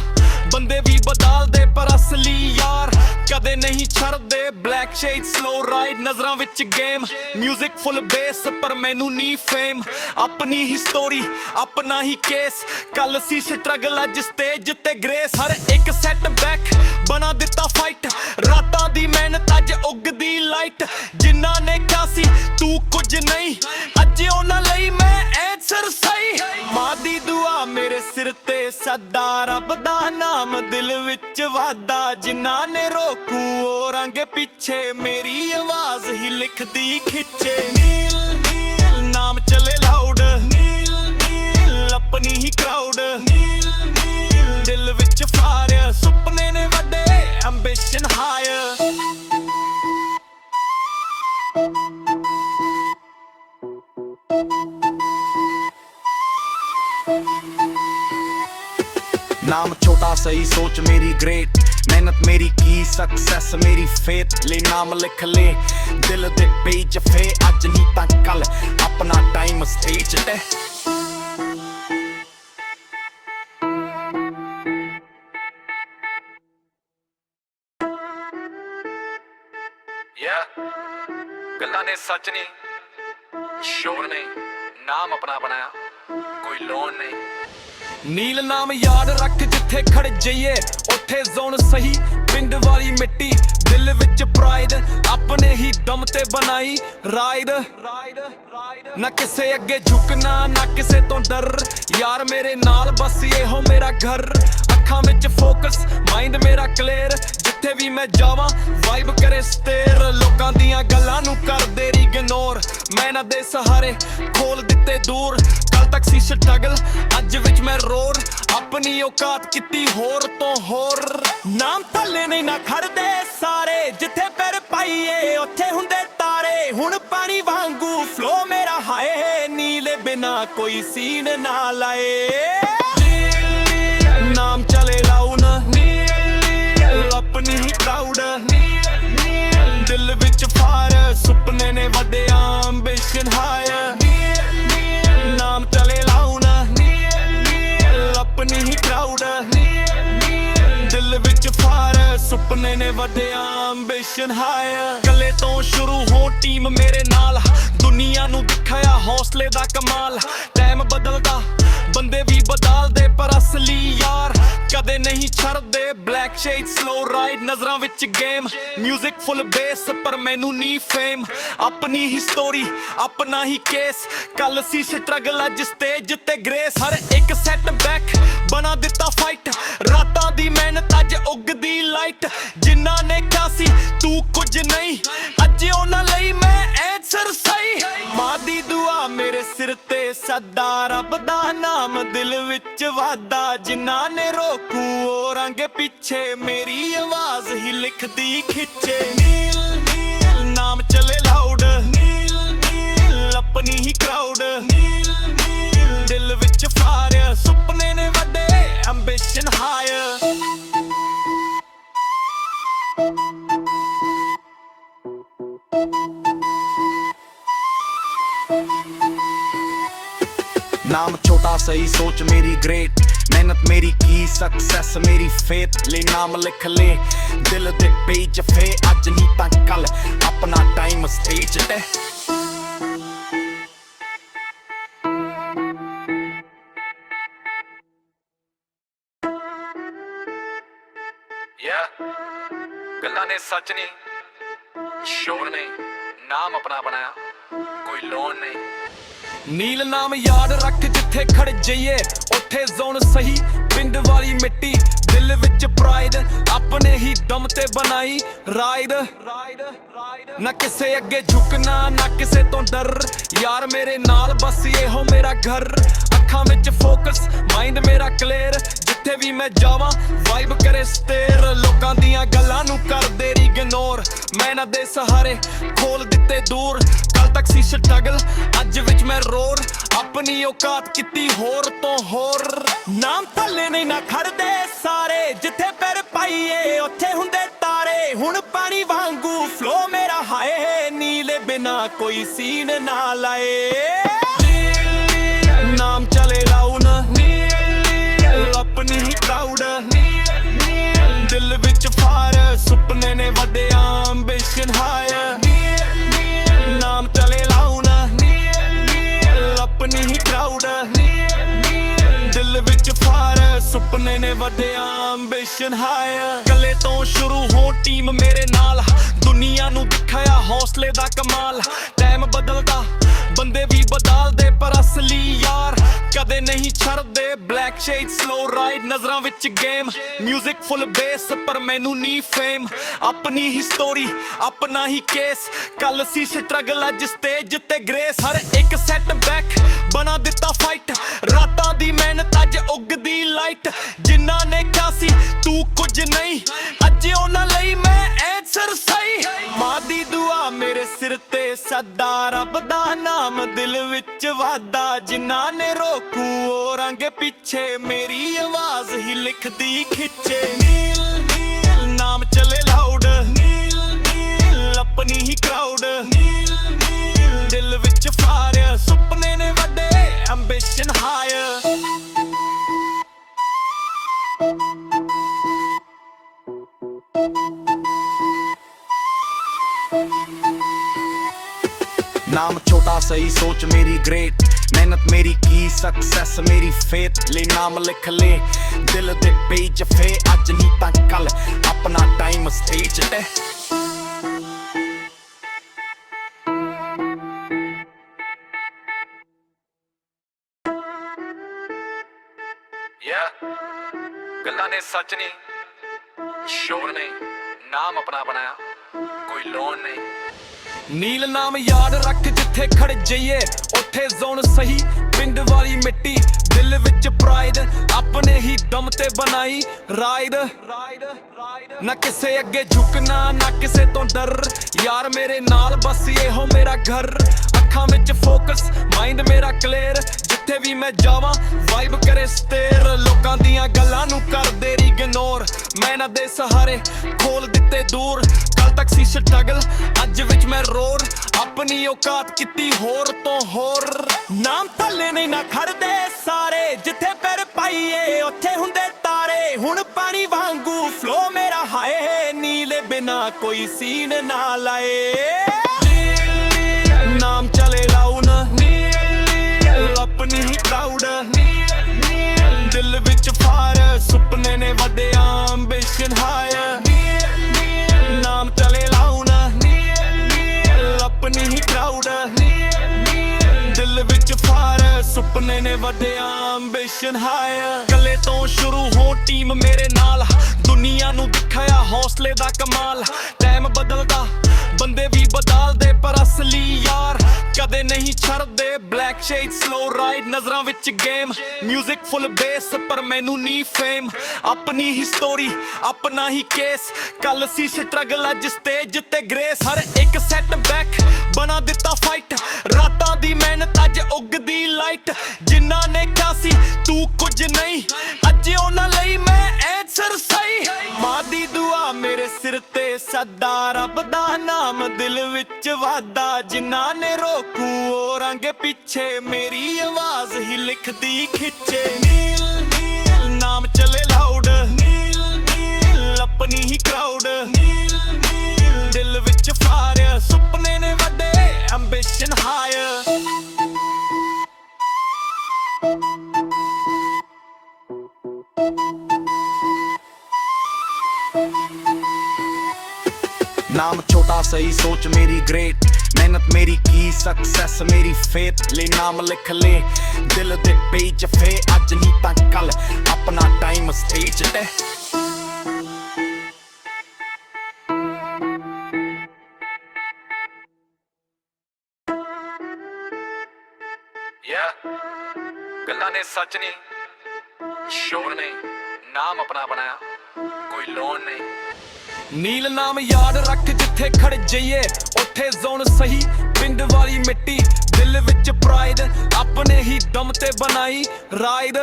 ਬੰਦੇ ਵੀ ਬਦਲਦੇ ਪਰ ਅਸਲੀ ਯਾਰ ਕਦੇ ਨਹੀਂ ਛੱਡਦੇ ਬਲੈਕ ਸ਼ੇਡ ਸਲੋ ਰਾਈਡ ਨਜ਼ਰਾਂ ਵਿੱਚ ਗੇਮ ਮਿਊਜ਼ਿਕ ਫੁੱਲ ਬੇਸ ਪਰ ਮੈਨੂੰ ਨਹੀਂ ਫੇਮ ਆਪਣੀ ਹੀ ਸਟੋਰੀ ਆਪਣਾ ਹੀ ਕੇਸ ਕੱਲ ਸੀ ਸਟਰਗਲ ਅੱਜ ਸਟੇਜ ਤੇ ਗ੍ਰੇਸ ਹਰ ਇੱਕ ਸੈਟ ਬੈਕ ਬਣਾ ਦਿੱਤਾ ਫਾਈਟ ਰਾਤਾਂ ਦੀ ਮਿਹਨਤ ਅੱਜ ਉੱਗਦੀ ਲਾਈਟ ਜਿਨ੍ਹਾਂ ਨੇ ਕਿਹਾ ਸੀ ਤੂੰ ਕੁਝ ਨਹੀਂ ਅੱਜ ਉਹਨਾਂ ਲਈ ਮੈਂ ਐਂਸਰ ਸਹੀ ਮਾਂ ਦੀ ਦੁਆ ਮੇਰੇ ਸਿਰ ਤੇ ਸਦਾ ਰੱਬ ਦਾ ਨਾਮ ਦਿਲ ਵਿੱਚ ਵਾਦਾ ਜਿਨ੍ਹਾਂ ਨੇ ਰੋਕੂ ਹੋਰਾਂ ਅੱਗੇ ਪਿੱਛੇ ਮੇਰੀ ਆਵਾਜ਼ ਹੀ ਲਿਖਦੀ ਖਿੱਚੇ ਨੀਲ ਨੀਲ ਨਾਮ ਚਲੇ ਲਾਊਡ ਨੀਲ ਨੀਲ ਆਪਣੀ ਹੀ ਕਰਾਊਡ ਨੀਲ ਨੀਲ ਦਿਲ ਵਿੱਚ ਫਾਇਰ ਸੁਪਨੇ ਨੇ ਵੱਡੇ ਐਂਬੀਸ਼ਨ ਹਾਇਰ नाम छोटा सही सोच मेरी ग्रेट मेहनत मेरी की सक्सेस मेरी फेथ ले नाम लिख ले दिल दे पेज फे अज नहीं तां कल अपना टाइम स्टेज ते ਗੱਲਾਂ ਨੇ ਸੱਚ ਨਹੀਂ ਸ਼ੋਰ ਨਹੀਂ ਨਾਮ ਆਪਣਾ ਬਣਾਇਆ ਕੋਈ ਲੋਨ ਨਹੀਂ ਨੀਲ ਨਾਮ ਯਾਦ ਰੱਖ ਜਿੱਥੇ ਖੜ ਜਾਈਏ ਉੱਥੇ ਜ਼ੋਨ ਸਹੀ ਪਿੰਡ ਵਾਲੀ ਮਿੱਟੀ ਦਿਲ ਵਿੱਚ ਪ੍ਰਾਈਡ ਆਪਣੇ ਹੀ ਦਮ ਤੇ ਬਣਾਈ ਰਾਈਡ ਨਾ ਕਿਸੇ ਅੱਗੇ ਝੁਕਣਾ ਨਾ ਕਿਸੇ ਤੋਂ ਡਰ ਯਾਰ ਮੇਰੇ ਨਾਲ ਬਸ ਇਹੋ ਮੇਰਾ ਘਰ ਅੱਖਾਂ ਵਿੱਚ ਫੋਕਸ ਮਾਈਂਡ ਮੇਰਾ ਕਲੀਅਰ ਜਿੱਥੇ ਵੀ ਮੈਂ ਜਾਵਾਂ ਵਾਈਬ ਕਰੇ ਸਟੇਰ ਲੋਕਾਂ ਦੀਆਂ ਗੱਲਾਂ ਨੂੰ ਕਰਦੇ ਇਗਨੋਰ ਮੈਂ ਨਾ ਦੇ ਸਹਾਰੇ ਖੋਲ ਦਿੱਤੇ ਦੂਰ ਕੱਲ ਤੱਕ ਸੀ ਸਟਰਗਲ ਅੱਜ ਵਿੱਚ ਮੈਂ ਰੋਰ ਆਪਣੀ ਔਕਾਤ ਕੀਤੀ ਹੋਰ ਤੋਂ ਹੋਰ ਨਾਮ ਥੱਲੇ ਨਹੀਂ ਨਾ ਖੜਦੇ ਸਾਰੇ ਜਿੱਥੇ ਪੈਰ ਪਾਈਏ ਉੱਥੇ ਹੁੰਦੇ ਤਾਰੇ ਹੁਣ ਪਾਣੀ ਵਾਂਗੂ ਫਲੋ ਮੇਰਾ ਹਾਏ ਨੀਲੇ ਬਿਨਾ ਕੋਈ ਸੀਨ ਨਾ ਲਾਏ ਨਾਮ ਚਲੇ ਲਾਉਣ ਆਪਣੀ ਹੀ ਕਰਾਊਡ ਦਿਲ ਵਿੱਚ ਫਾਇਰ ਸੁਪਨੇ ਨੇ ਵੱਡੇ ਐਂਬੀਸ਼ਨ ਹਾਇਰ ਨਾਮ ਚਲੇ ਲਾਉਣ ਆਪਣੀ ਹੀ ਕਰਾਊਡ ਦਿਲ ਵਿੱਚ ਫਾਇਰ ਸੁਪਨੇ ਨੇ ਵੱਡੇ ਐਂਬੀਸ਼ਨ ਹਾਇਰ ਕੱਲੇ ਤੋਂ ਸ਼ੁਰੂ ਹੋ ਟੀਮ ਮੇਰੇ ਨਾਲ ਦੁਨੀਆ ਨੂੰ ਦਿਖਾਇਆ ਹੌਸਲੇ ਦਾ ਕਮਾਲ ਟਾਈਮ ਬਦਲਦਾ ਬੰਦੇ ਵੀ ਬਦਲਦੇ ਪਰ ਅਸਲੀ ਯਾਰ ਕਦੇ ਨਹੀਂ ਛੱਡਦੇ ਬਲੈਕ ਸ਼ੇਡ ਸਲੋ ਰਾਈਡ ਨਜ਼ਰਾਂ ਵਿੱਚ ਗੇਮ ਮਿਊਜ਼ਿਕ ਫੁੱਲ ਬੇਸ ਪਰ ਮੈਨੂੰ ਨਹੀਂ ਫੇਮ ਆਪਣੀ ਹੀ ਸਟੋਰੀ ਆਪਣਾ ਹੀ ਕੇਸ ਕੱਲ ਸੀ ਸਟਰਗਲ ਅੱਜ ਸਟੇਜ ਤੇ ਗ੍ਰੇਸ ਹਰ ਇੱਕ ਸੈਟ ਬੈਕ ਬਣਾ ਦਿੱਤਾ ਫਾਈਟ ਰਾਤਾਂ ਦੀ ਮਿਹਨਤ ਅੱਜ ਉੱਗਦੀ ਲਾਈਟ ਜਿਨ੍ਹਾਂ ਨੇ ਕਿਹਾ ਸੀ ਤੂੰ ਕੁਝ ਨਹੀਂ ਅੱਜ ਉਹਨਾਂ ਲਈ ਮੈਂ ਐਂਸਰ ਸਹੀ ਮਾਂ ਦੀ ਦੁਆ ਮੇਰੇ ਸਿਰ ਤੇ ਸਦਾ ਰੱਬ ਦਾ ਨਾਮ ਦਿਲ ਵਿੱਚ ਵਾਦਾ ਜਿਨ੍ਹਾਂ ਨੇ ਰੋਕੂ ਉਹ ਰੰਗ ਪਿੱਛੇ ਮੇਰੀ ਆਵਾਜ਼ ਹੀ ਲਿਖਦੀ ਖਿੱਚੇ ਨੀਲ ਨੀਲ ਨਾਮ ਚਲੇ ਲਾਊਡ ਨੀਲ ਨੀਲ ਆਪਣੀ ਹੀ ਕਰਾਊਡ ਨੀਲ ਨੀਲ ਦਿਲ ਵਿੱਚ ਫਾਇਰ ਸੁਪਨੇ ਨੇ ਵੱਡੇ ਐਂਬੀਸ਼ਨ ਹਾਇਰ नाम छोटा सही सोच मेरी ग्रेट मेहनत मेरी की सक्सेस मेरी फेथ ले नाम लिख ले दिल दे पेज फे अज नहीं तां कल अपना टाइम स्टेज ते ਗੱਲਾਂ ਨੇ ਸੱਚ ਨਹੀਂ ਸ਼ੋਰ ਨਹੀਂ ਨਾਮ ਆਪਣਾ ਬਣਾਇਆ ਕੋਈ ਲੋਨ ਨਹੀਂ ਨੀਲ ਨਾਮ ਯਾਦ ਰੱਖ ਜਿੱਥੇ ਖੜ ਜਾਈਏ ਉੱਥੇ ਜ਼ੋਨ ਸਹੀ ਪਿੰਡ ਵਾਲੀ ਮਿੱਟੀ ਦਿਲ ਵਿੱਚ ਪ੍ਰਾਈਡ ਆਪਣੇ ਹੀ ਦਮ ਤੇ ਬਣਾਈ ਰਾਈਡ ਨਾ ਕਿਸੇ ਅੱਗੇ ਝੁਕਣਾ ਨਾ ਕਿਸੇ ਤੋਂ ਡਰ ਯਾਰ ਮੇਰੇ ਨਾਲ ਬਸ ਇਹੋ ਮੇਰਾ ਘਰ ਅੱਖਾਂ ਵਿੱਚ ਫੋਕਸ ਮਾਈਂਡ ਮੇਰਾ ਕਲੀਅਰ ਜਿੱਥੇ ਵੀ ਮੈਂ ਜਾਵਾਂ ਵਾਈਬ ਕਰੇ ਸਟੇਰ ਲੋਕਾਂ ਦੀਆਂ ਗੱਲਾਂ ਨੂੰ ਕਰਦੇ ਇਗਨੋਰ ਮੈਂ ਨਾ ਦੇ ਸਹਾਰੇ ਖੋਲ ਦਿੱਤੇ ਦੂਰ ਕੱਲ ਤੱਕ ਸੀ ਸਟਰਗਲ ਅੱਜ ਵਿੱਚ ਮੈਂ ਰੋਰ ਆਪਣੀ ਔਕਾਤ ਕੀਤੀ ਹੋਰ ਤੋਂ ਹੋਰ ਨਾਮ ਥੱਲੇ ਨਹੀਂ ਨਾ ਖੜਦੇ ਸਾਰੇ ਜਿੱਥੇ ਪੈਰ ਪਾਈਏ ਉੱਥੇ ਹੁੰਦੇ ਤਾਰੇ ਹੁਣ ਪਾਣੀ ਵਾਂਗੂ ਫਲੋ ਮੇਰਾ ਹਾਏ ਨੀਲੇ ਬਿਨਾ ਕੋਈ ਸੀਨ ਨਾ ਲਾਏ ਨਾਮ ਚਲੇ ਲਾਉਣ ਆਪਣੀ ਹੀ ਕਰਾਊਡ ਦਿਲ ਵਿੱਚ ਫਾਇਰ ਸੁਪਨੇ ਨੇ ਵੱਡੇ ਐਂਬੀਸ਼ਨ ਹਾਇਰ ਨਾਮ ਚਲੇ ਲਾਉਣ ਆਪਣੀ ਹੀ ਕਰਾਊਡ ਦਿਲ ਵਿੱਚ ਫਾਇਰ ਸੁਪਨੇ ਨੇ ਵੱਡੇ ਐਂਬੀਸ਼ਨ ਹਾਇਰ ਕੱਲੇ ਤੋਂ ਸ਼ੁਰੂ ਹੋ ਟੀਮ ਮੇਰੇ ਨਾਲ ਦੁਨੀਆ ਨੂੰ ਦਿਖਾਇਆ ਹੌਸਲੇ ਦਾ ਕਮਾਲ ਟਾਈਮ ਬਦਲਦਾ ਬੰਦੇ ਵੀ ਬਦਲਦੇ ਪਰ ਅਸਲੀ ਯਾਰ ਕਦੇ ਨਹੀਂ ਛੱਡਦੇ ਬਲੈਕ ਸ਼ੇਡ ਸਲੋ ਰਾਈਡ ਨਜ਼ਰਾਂ ਵਿੱਚ ਗੇਮ ਮਿਊਜ਼ਿਕ ਫੁੱਲ ਬੇਸ ਪਰ ਮੈਨੂੰ ਨਹੀਂ ਫੇਮ ਆਪਣੀ ਹੀ ਸਟੋਰੀ ਆਪਣਾ ਹੀ ਕੇਸ ਕੱਲ ਸੀ ਸਟਰਗਲ ਅੱਜ ਸਟੇਜ ਤੇ ਗ੍ਰੇਸ ਹਰ ਇੱਕ ਸੈਟ ਬੈਕ ਬਣਾ ਦਿੱਤਾ ਫਾਈਟ ਰਾਤਾਂ ਦੀ ਮਿਹਨਤ ਅੱਜ ਉੱਗਦੀ ਲਾਈਟ ਜਿਨ੍ਹਾਂ ਨੇ ਕਿਹਾ ਸੀ ਤੂੰ ਕੁਝ ਨਹੀਂ ਅੱਜ ਉਹਨਾਂ ਲਈ ਮੈਂ ਐਂਸਰ ਸਹੀ ਮਾਂ ਦੀ ਦੁਆ ਮੇਰੇ ਸਿਰ ਤੇ ਸਦਾ ਰੱਬ ਦਾ ਨਾਮ ਦਿਲ ਵਿੱਚ ਵਾਦਾ ਜਿਨ੍ਹਾਂ ਨੇ ਰੋਕੂ ਉਹ ਰੰਗ ਪਿੱਛੇ ਮੇਰੀ ਆਵਾਜ਼ ਹੀ ਲਿਖਦੀ ਖਿੱਚੇ ਨੀਲ ਨੀਲ ਨਾਮ ਚਲੇ ਲਾਊਡ ਨੀਲ ਨੀਲ ਆਪਣੀ ਹੀ ਕਰਾਊਡ ਨੀਲ ਨੀਲ ਦਿਲ ਵਿੱਚ ਫਾਇਰ ਸੁਪਨੇ ਨੇ ਵੱਡੇ ਐਂਬੀਸ਼ਨ ਹਾਇਰ नाम छोटा सही सोच मेरी ग्रेट मेहनत मेरी की सक्सेस मेरी फेथ ले नाम लिख ले दिल दे पेज फे अज नहीं तां कल अपना टाइम स्टेज ते ਗੱਲਾਂ ਨੇ ਸੱਚ ਨਹੀਂ ਸ਼ੋਰ ਨਹੀਂ ਨਾਮ ਆਪਣਾ ਬਣਾਇਆ ਕੋਈ ਲੋਨ ਨਹੀਂ ਨੀਲ ਨਾਮ ਯਾਦ ਰੱਖ ਜਿੱਥੇ ਖੜ ਜਾਈਏ ਉੱਥੇ ਜ਼ੋਨ ਸਹੀ ਪਿੰਡ ਵਾਲੀ ਮਿੱਟੀ ਦਿਲ ਵਿੱਚ ਪ੍ਰਾਈਡ ਆਪਣੇ ਹੀ ਦਮ ਤੇ ਬਣਾਈ ਰਾਈਡ ਨਾ ਕਿਸੇ ਅੱਗੇ ਝੁਕਣਾ ਨਾ ਕਿਸੇ ਤੋਂ ਡਰ ਯਾਰ ਮੇਰੇ ਨਾਲ ਬਸ ਇਹੋ ਮੇਰਾ ਘਰ ਅੱਖਾਂ ਵਿੱਚ ਫੋਕਸ ਮਾਈਂਡ ਮੇਰਾ ਕਲੀਅਰ ਜਿੱਥੇ ਵੀ ਮੈਂ ਜਾਵਾਂ ਵਾਈਬ ਕਰੇ ਸਟੇਰ ਲੋਕਾਂ ਦੀਆਂ ਗੱਲਾਂ ਨੂੰ ਕਰਦੇ ਇਗਨੋਰ ਮੈਂ ਨਾ ਦੇ ਸਹਾਰੇ ਖੋਲ ਦਿੱਤੇ ਦੂਰ ਕੱਲ ਤੱਕ ਸੀ ਸਟਰਗਲ ਅੱਜ ਵਿੱਚ ਮੈਂ ਰੋਰ ਆਪਣੀ ਔਕਾਤ ਕੀਤੀ ਹੋਰ ਤੋਂ ਹੋਰ ਨਾਮ ਥੱਲੇ ਨਹੀਂ ਨਾ ਖੜਦੇ ਸਾਰੇ ਜਿੱਥੇ ਪੈਰ ਪਾਈਏ ਉੱਥੇ ਹੁੰਦੇ ਤਾਰੇ ਹੁਣ ਪਾਣੀ ਵਾਂਗੂ ਫਲੋ ਮੇਰਾ ਹਾਏ ਨੀਲੇ ਬਿਨਾ ਕੋਈ ਸੀਨ ਨਾ ਲਾਏ ਨਾਮ ਚਲੇ ਲਾਉਣ ਆਪਣੀ ਹੀ ਕਰਾਊਡ ਦਿਲ ਵਿੱਚ ਫਾਇਰ ਸੁਪਨੇ ਨੇ ਦਿਲ ਵਿੱਚ ਫਾਇਰ ਸੁਪਨੇ ਨੇ ਵੱਡੇ ਐਂਬੀਸ਼ਨ ਹਾਇਰ ਕੱਲੇ ਤੋਂ ਸ਼ੁਰੂ ਹੋ ਟੀਮ ਮੇਰੇ ਨਾਲ ਦੁਨੀਆ ਨੂੰ ਦਿਖਾਇਆ ਹੌਸਲੇ ਦਾ ਕਮਾਲ ਟਾਈਮ ਬਦਲਦਾ ਬੰਦੇ ਵੀ ਬਦਲਦੇ ਪਰ ਅਸਲੀ ਯਾਰ ਕਦੇ ਨਹੀਂ ਛੱਡਦੇ ਬਲੈਕ ਸ਼ੇਡ ਸਲੋ ਰਾਈਡ ਨਜ਼ਰਾਂ ਵਿੱਚ ਗੇਮ ਮਿਊਜ਼ਿਕ ਫੁੱਲ ਬੇਸ ਪਰ ਮੈਨੂੰ ਨਹੀਂ ਫੇਮ ਆਪਣੀ ਹੀ ਸਟੋਰੀ ਆਪਣਾ ਹੀ ਕੇਸ ਕੱਲ ਸੀ ਸਟਰਗਲ ਅੱਜ ਸਟੇਜ ਤੇ ਗ੍ਰੇਸ ਹਰ ਇੱਕ ਸੈਟ ਬੈਕ ਬਣਾ ਦਿੱਤਾ ਫਾਈਟ ਰਾਤਾਂ ਦੀ ਮਿਹਨਤ ਅੱਜ ਉੱਗਦੀ ਲਾਈਟ ਜਿਨ੍ਹਾਂ ਨੇ ਕਿਹਾ ਸੀ ਤੂੰ ਕੁਝ ਨਹੀਂ ਅੱਜ ਉਹਨਾਂ ਲਈ ਮੈਂ ਐਂਸਰ ਸਹੀ ਮਾਂ ਦੀ ਦੁਆ ਮੇਰੇ ਸਿਰ ਤੇ ਸਦਾ ਰੱਬ ਦਾ ਨਾਮ ਦਿਲ ਵਿੱਚ ਵਾਦਾ ਜਿਨ੍ਹਾਂ ਨੇ ਰੋਕੂ ਉਹ ਰੰਗ ਪਿੱਛੇ ਮੇਰੀ ਆਵਾਜ਼ ਹੀ ਲਿਖਦੀ ਖਿੱਚੇ ਨੀਲ ਨੀਲ ਨਾਮ ਚਲੇ ਲਾਊਡ ਨੀਲ ਨੀਲ ਆਪਣੀ ਹੀ ਕਰਾਊਡ ਨੀਲ ਨੀਲ ਦਿਲ ਵਿੱਚ ਫਾਇਰ ਸੁਪਨੇ ਨੇ ਵੱਡੇ ਐਂਬੀਸ਼ਨ ਹਾਇਰ नाम छोटा सही सोच मेरी ग्रेट मेहनत मेरी की सक्सेस मेरी फेथ ले नाम लिख ले दिल दे पेज फे अज नहीं तां कल अपना टाइम स्टेज ते ਗੱਲਾਂ ਨੇ ਸੱਚ ਨਹੀਂ ਸ਼ੋਰ ਨਹੀਂ ਨਾਮ ਆਪਣਾ ਬਣਾਇਆ ਕੋਈ ਲੋਨ ਨਹੀਂ ਨੀਲ ਨਾਮ ਯਾਦ ਰੱਖ ਜਿੱਥੇ ਖੜ ਜਾਈਏ ਉੱਥੇ ਜ਼ੋਨ ਸਹੀ ਪਿੰਡ ਵਾਲੀ ਮਿੱਟੀ ਦਿਲ ਵਿੱਚ ਪ੍ਰਾਈਡ ਆਪਣੇ ਹੀ ਦਮ ਤੇ ਬਣਾਈ ਰਾਈਡ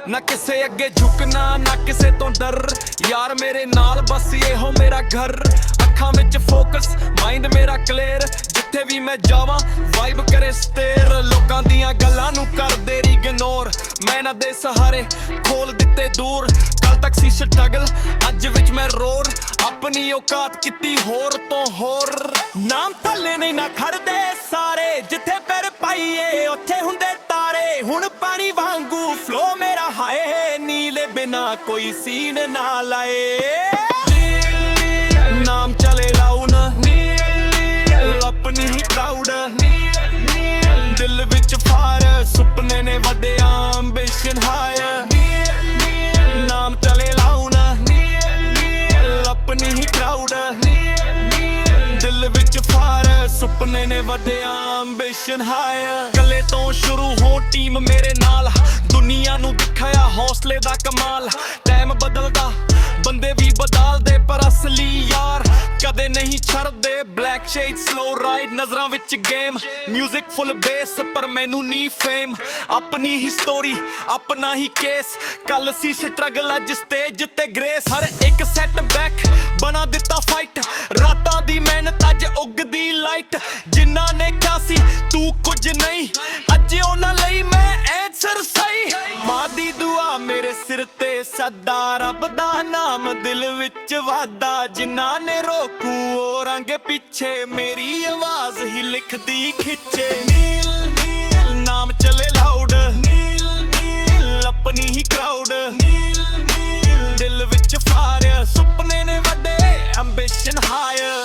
ਨਾ ਕਿਸੇ ਅੱਗੇ ਝੁਕਣਾ ਨਾ ਕਿਸੇ ਤੋਂ ਡਰ ਯਾਰ ਮੇਰੇ ਨਾਲ ਬਸ ਇਹੋ ਮੇਰਾ ਘਰ ਅੱਖਾਂ ਵਿੱਚ ਫੋਕਸ ਮਾਈਂਡ ਮੇਰਾ ਕਲੀਅਰ ਜਿੱਥੇ ਵੀ ਮੈਂ ਜਾਵਾਂ ਵਾਈਬ ਕਰੇ ਸਟੇਰ ਲੋਕਾਂ ਦੀਆਂ ਗੱਲਾਂ ਨੂੰ ਕਰਦੇ ਇਗਨੋਰ ਮੈਂ ਨਾ ਦੇ ਸਹਾਰੇ ਖੋਲ ਦਿੱਤੇ ਦੂਰ ਕੱਲ ਤੱਕ ਸੀ ਸਟਰਗਲ ਅੱਜ ਵਿੱਚ ਮੈਂ ਰੋਰ ਆਪਣੀ ਔਕਾਤ ਕੀਤੀ ਹੋਰ ਤੋਂ ਹੋਰ ਨਾਮ ਥੱਲੇ ਨਹੀਂ ਨਾ ਖੜਦੇ ਸਾਰੇ ਜਿੱਥੇ ਪੈਰ ਪਾਈਏ ਉੱਥੇ ਹੁੰਦੇ ਤਾਰੇ ਹੁਣ ਪਾਣੀ ਵਾਂਗੂ ਫਲੋ ਮੇਰਾ ਹਾਏ ਨੀਲੇ ਬਿਨਾ ਕੋਈ ਸੀਨ ਨਾ ਲਾਏ ਨਾਮ ਚਲੇ ਲਾਉਣ ਆਪਣੀ ਹੀ ਕਰਾਊਡ ਦਿਲ ਵਿੱਚ ਫਾਇਰ ਸੁਪਨੇ ਨੇ ਵੱਡੇ ਐਂਬੀਸ਼ਨ ਹਾਇਰ ਨਾਮ ਚਲੇ ਲਾਉਣ ਆਪਣੀ ਹੀ ਕਰਾਊਡ ਦਿਲ ਵਿੱਚ ਫਾਇਰ ਸੁਪਨੇ ਨੇ ਵੱਡੇ ਐਂਬੀਸ਼ਨ ਹਾਇਰ ਕੱਲੇ ਤੋਂ ਸ਼ੁਰੂ ਹੋ ਟੀਮ ਮੇਰੇ ਨਾਲ ਦੁਨੀਆ ਨੂੰ ਦਿਖਾਇਆ ਹੌਸਲੇ ਦਾ ਕਮਾਲ ਟਾਈਮ ਬਦਲਦਾ ਬੰਦੇ ਵੀ ਬਦਲਦੇ ਪਰ ਅਸਲੀ ਯਾਰ ਕਦੇ ਨਹੀਂ ਛੱਡਦੇ ਬਲੈਕ ਸ਼ੇਡ ਸਲੋ ਰਾਈਡ ਨਜ਼ਰਾਂ ਵਿੱਚ ਗੇਮ ਮਿਊਜ਼ਿਕ ਫੁੱਲ ਬੇਸ ਪਰ ਮੈਨੂੰ ਨਹੀਂ ਫੇਮ ਆਪਣੀ ਹੀ ਸਟੋਰੀ ਆਪਣਾ ਹੀ ਕੇਸ ਕੱਲ ਸੀ ਸਟਰਗਲ ਅੱਜ ਸਟੇਜ ਤੇ ਗ੍ਰੇਸ ਹਰ ਇੱਕ ਸੈਟ ਬੈਕ ਬਣਾ ਦਿੱਤਾ ਫਾਈਟ ਰਾਤਾਂ ਦੀ ਮਿਹਨਤ ਅੱਜ ਉੱਗਦੀ ਲਾਈਟ ਜਿਨ੍ਹਾਂ ਨੇ ਕਿਹਾ ਸੀ ਤੂੰ ਕੁਝ ਨਹੀਂ ਅੱਜ ਉਹਨਾਂ ਲਈ ਮੈਂ ਐਂਸਰ ਸਹੀ ਮਾਂ ਦੀ ਦੁਆ ਮੇਰੇ ਸਿਰ ਤੇ ਸਦਾ ਰੱਬ ਦਾ ਨਾਮ ਦਿਲ ਵਿੱਚ ਵਾਦਾ ਜਿਨ੍ਹਾਂ ਨੇ ਰੋਕੂ ਉਹ ਰੰਗ ਪਿੱਛੇ ਮੇਰੀ ਆਵਾਜ਼ ਹੀ ਲਿਖਦੀ ਖਿੱਚੇ ਨੀਲ ਨੀਲ ਨਾਮ ਚਲੇ ਲਾਊਡ ਨੀਲ ਨੀਲ ਆਪਣੀ ਹੀ ਕਰਾਊਡ ਨੀਲ ਨੀਲ ਦਿਲ ਵਿੱਚ ਫਾਇਰ ਸੁਪਨੇ ਨੇ ਵੱਡੇ ਐਂਬੀਸ਼ਨ ਹਾਇਰ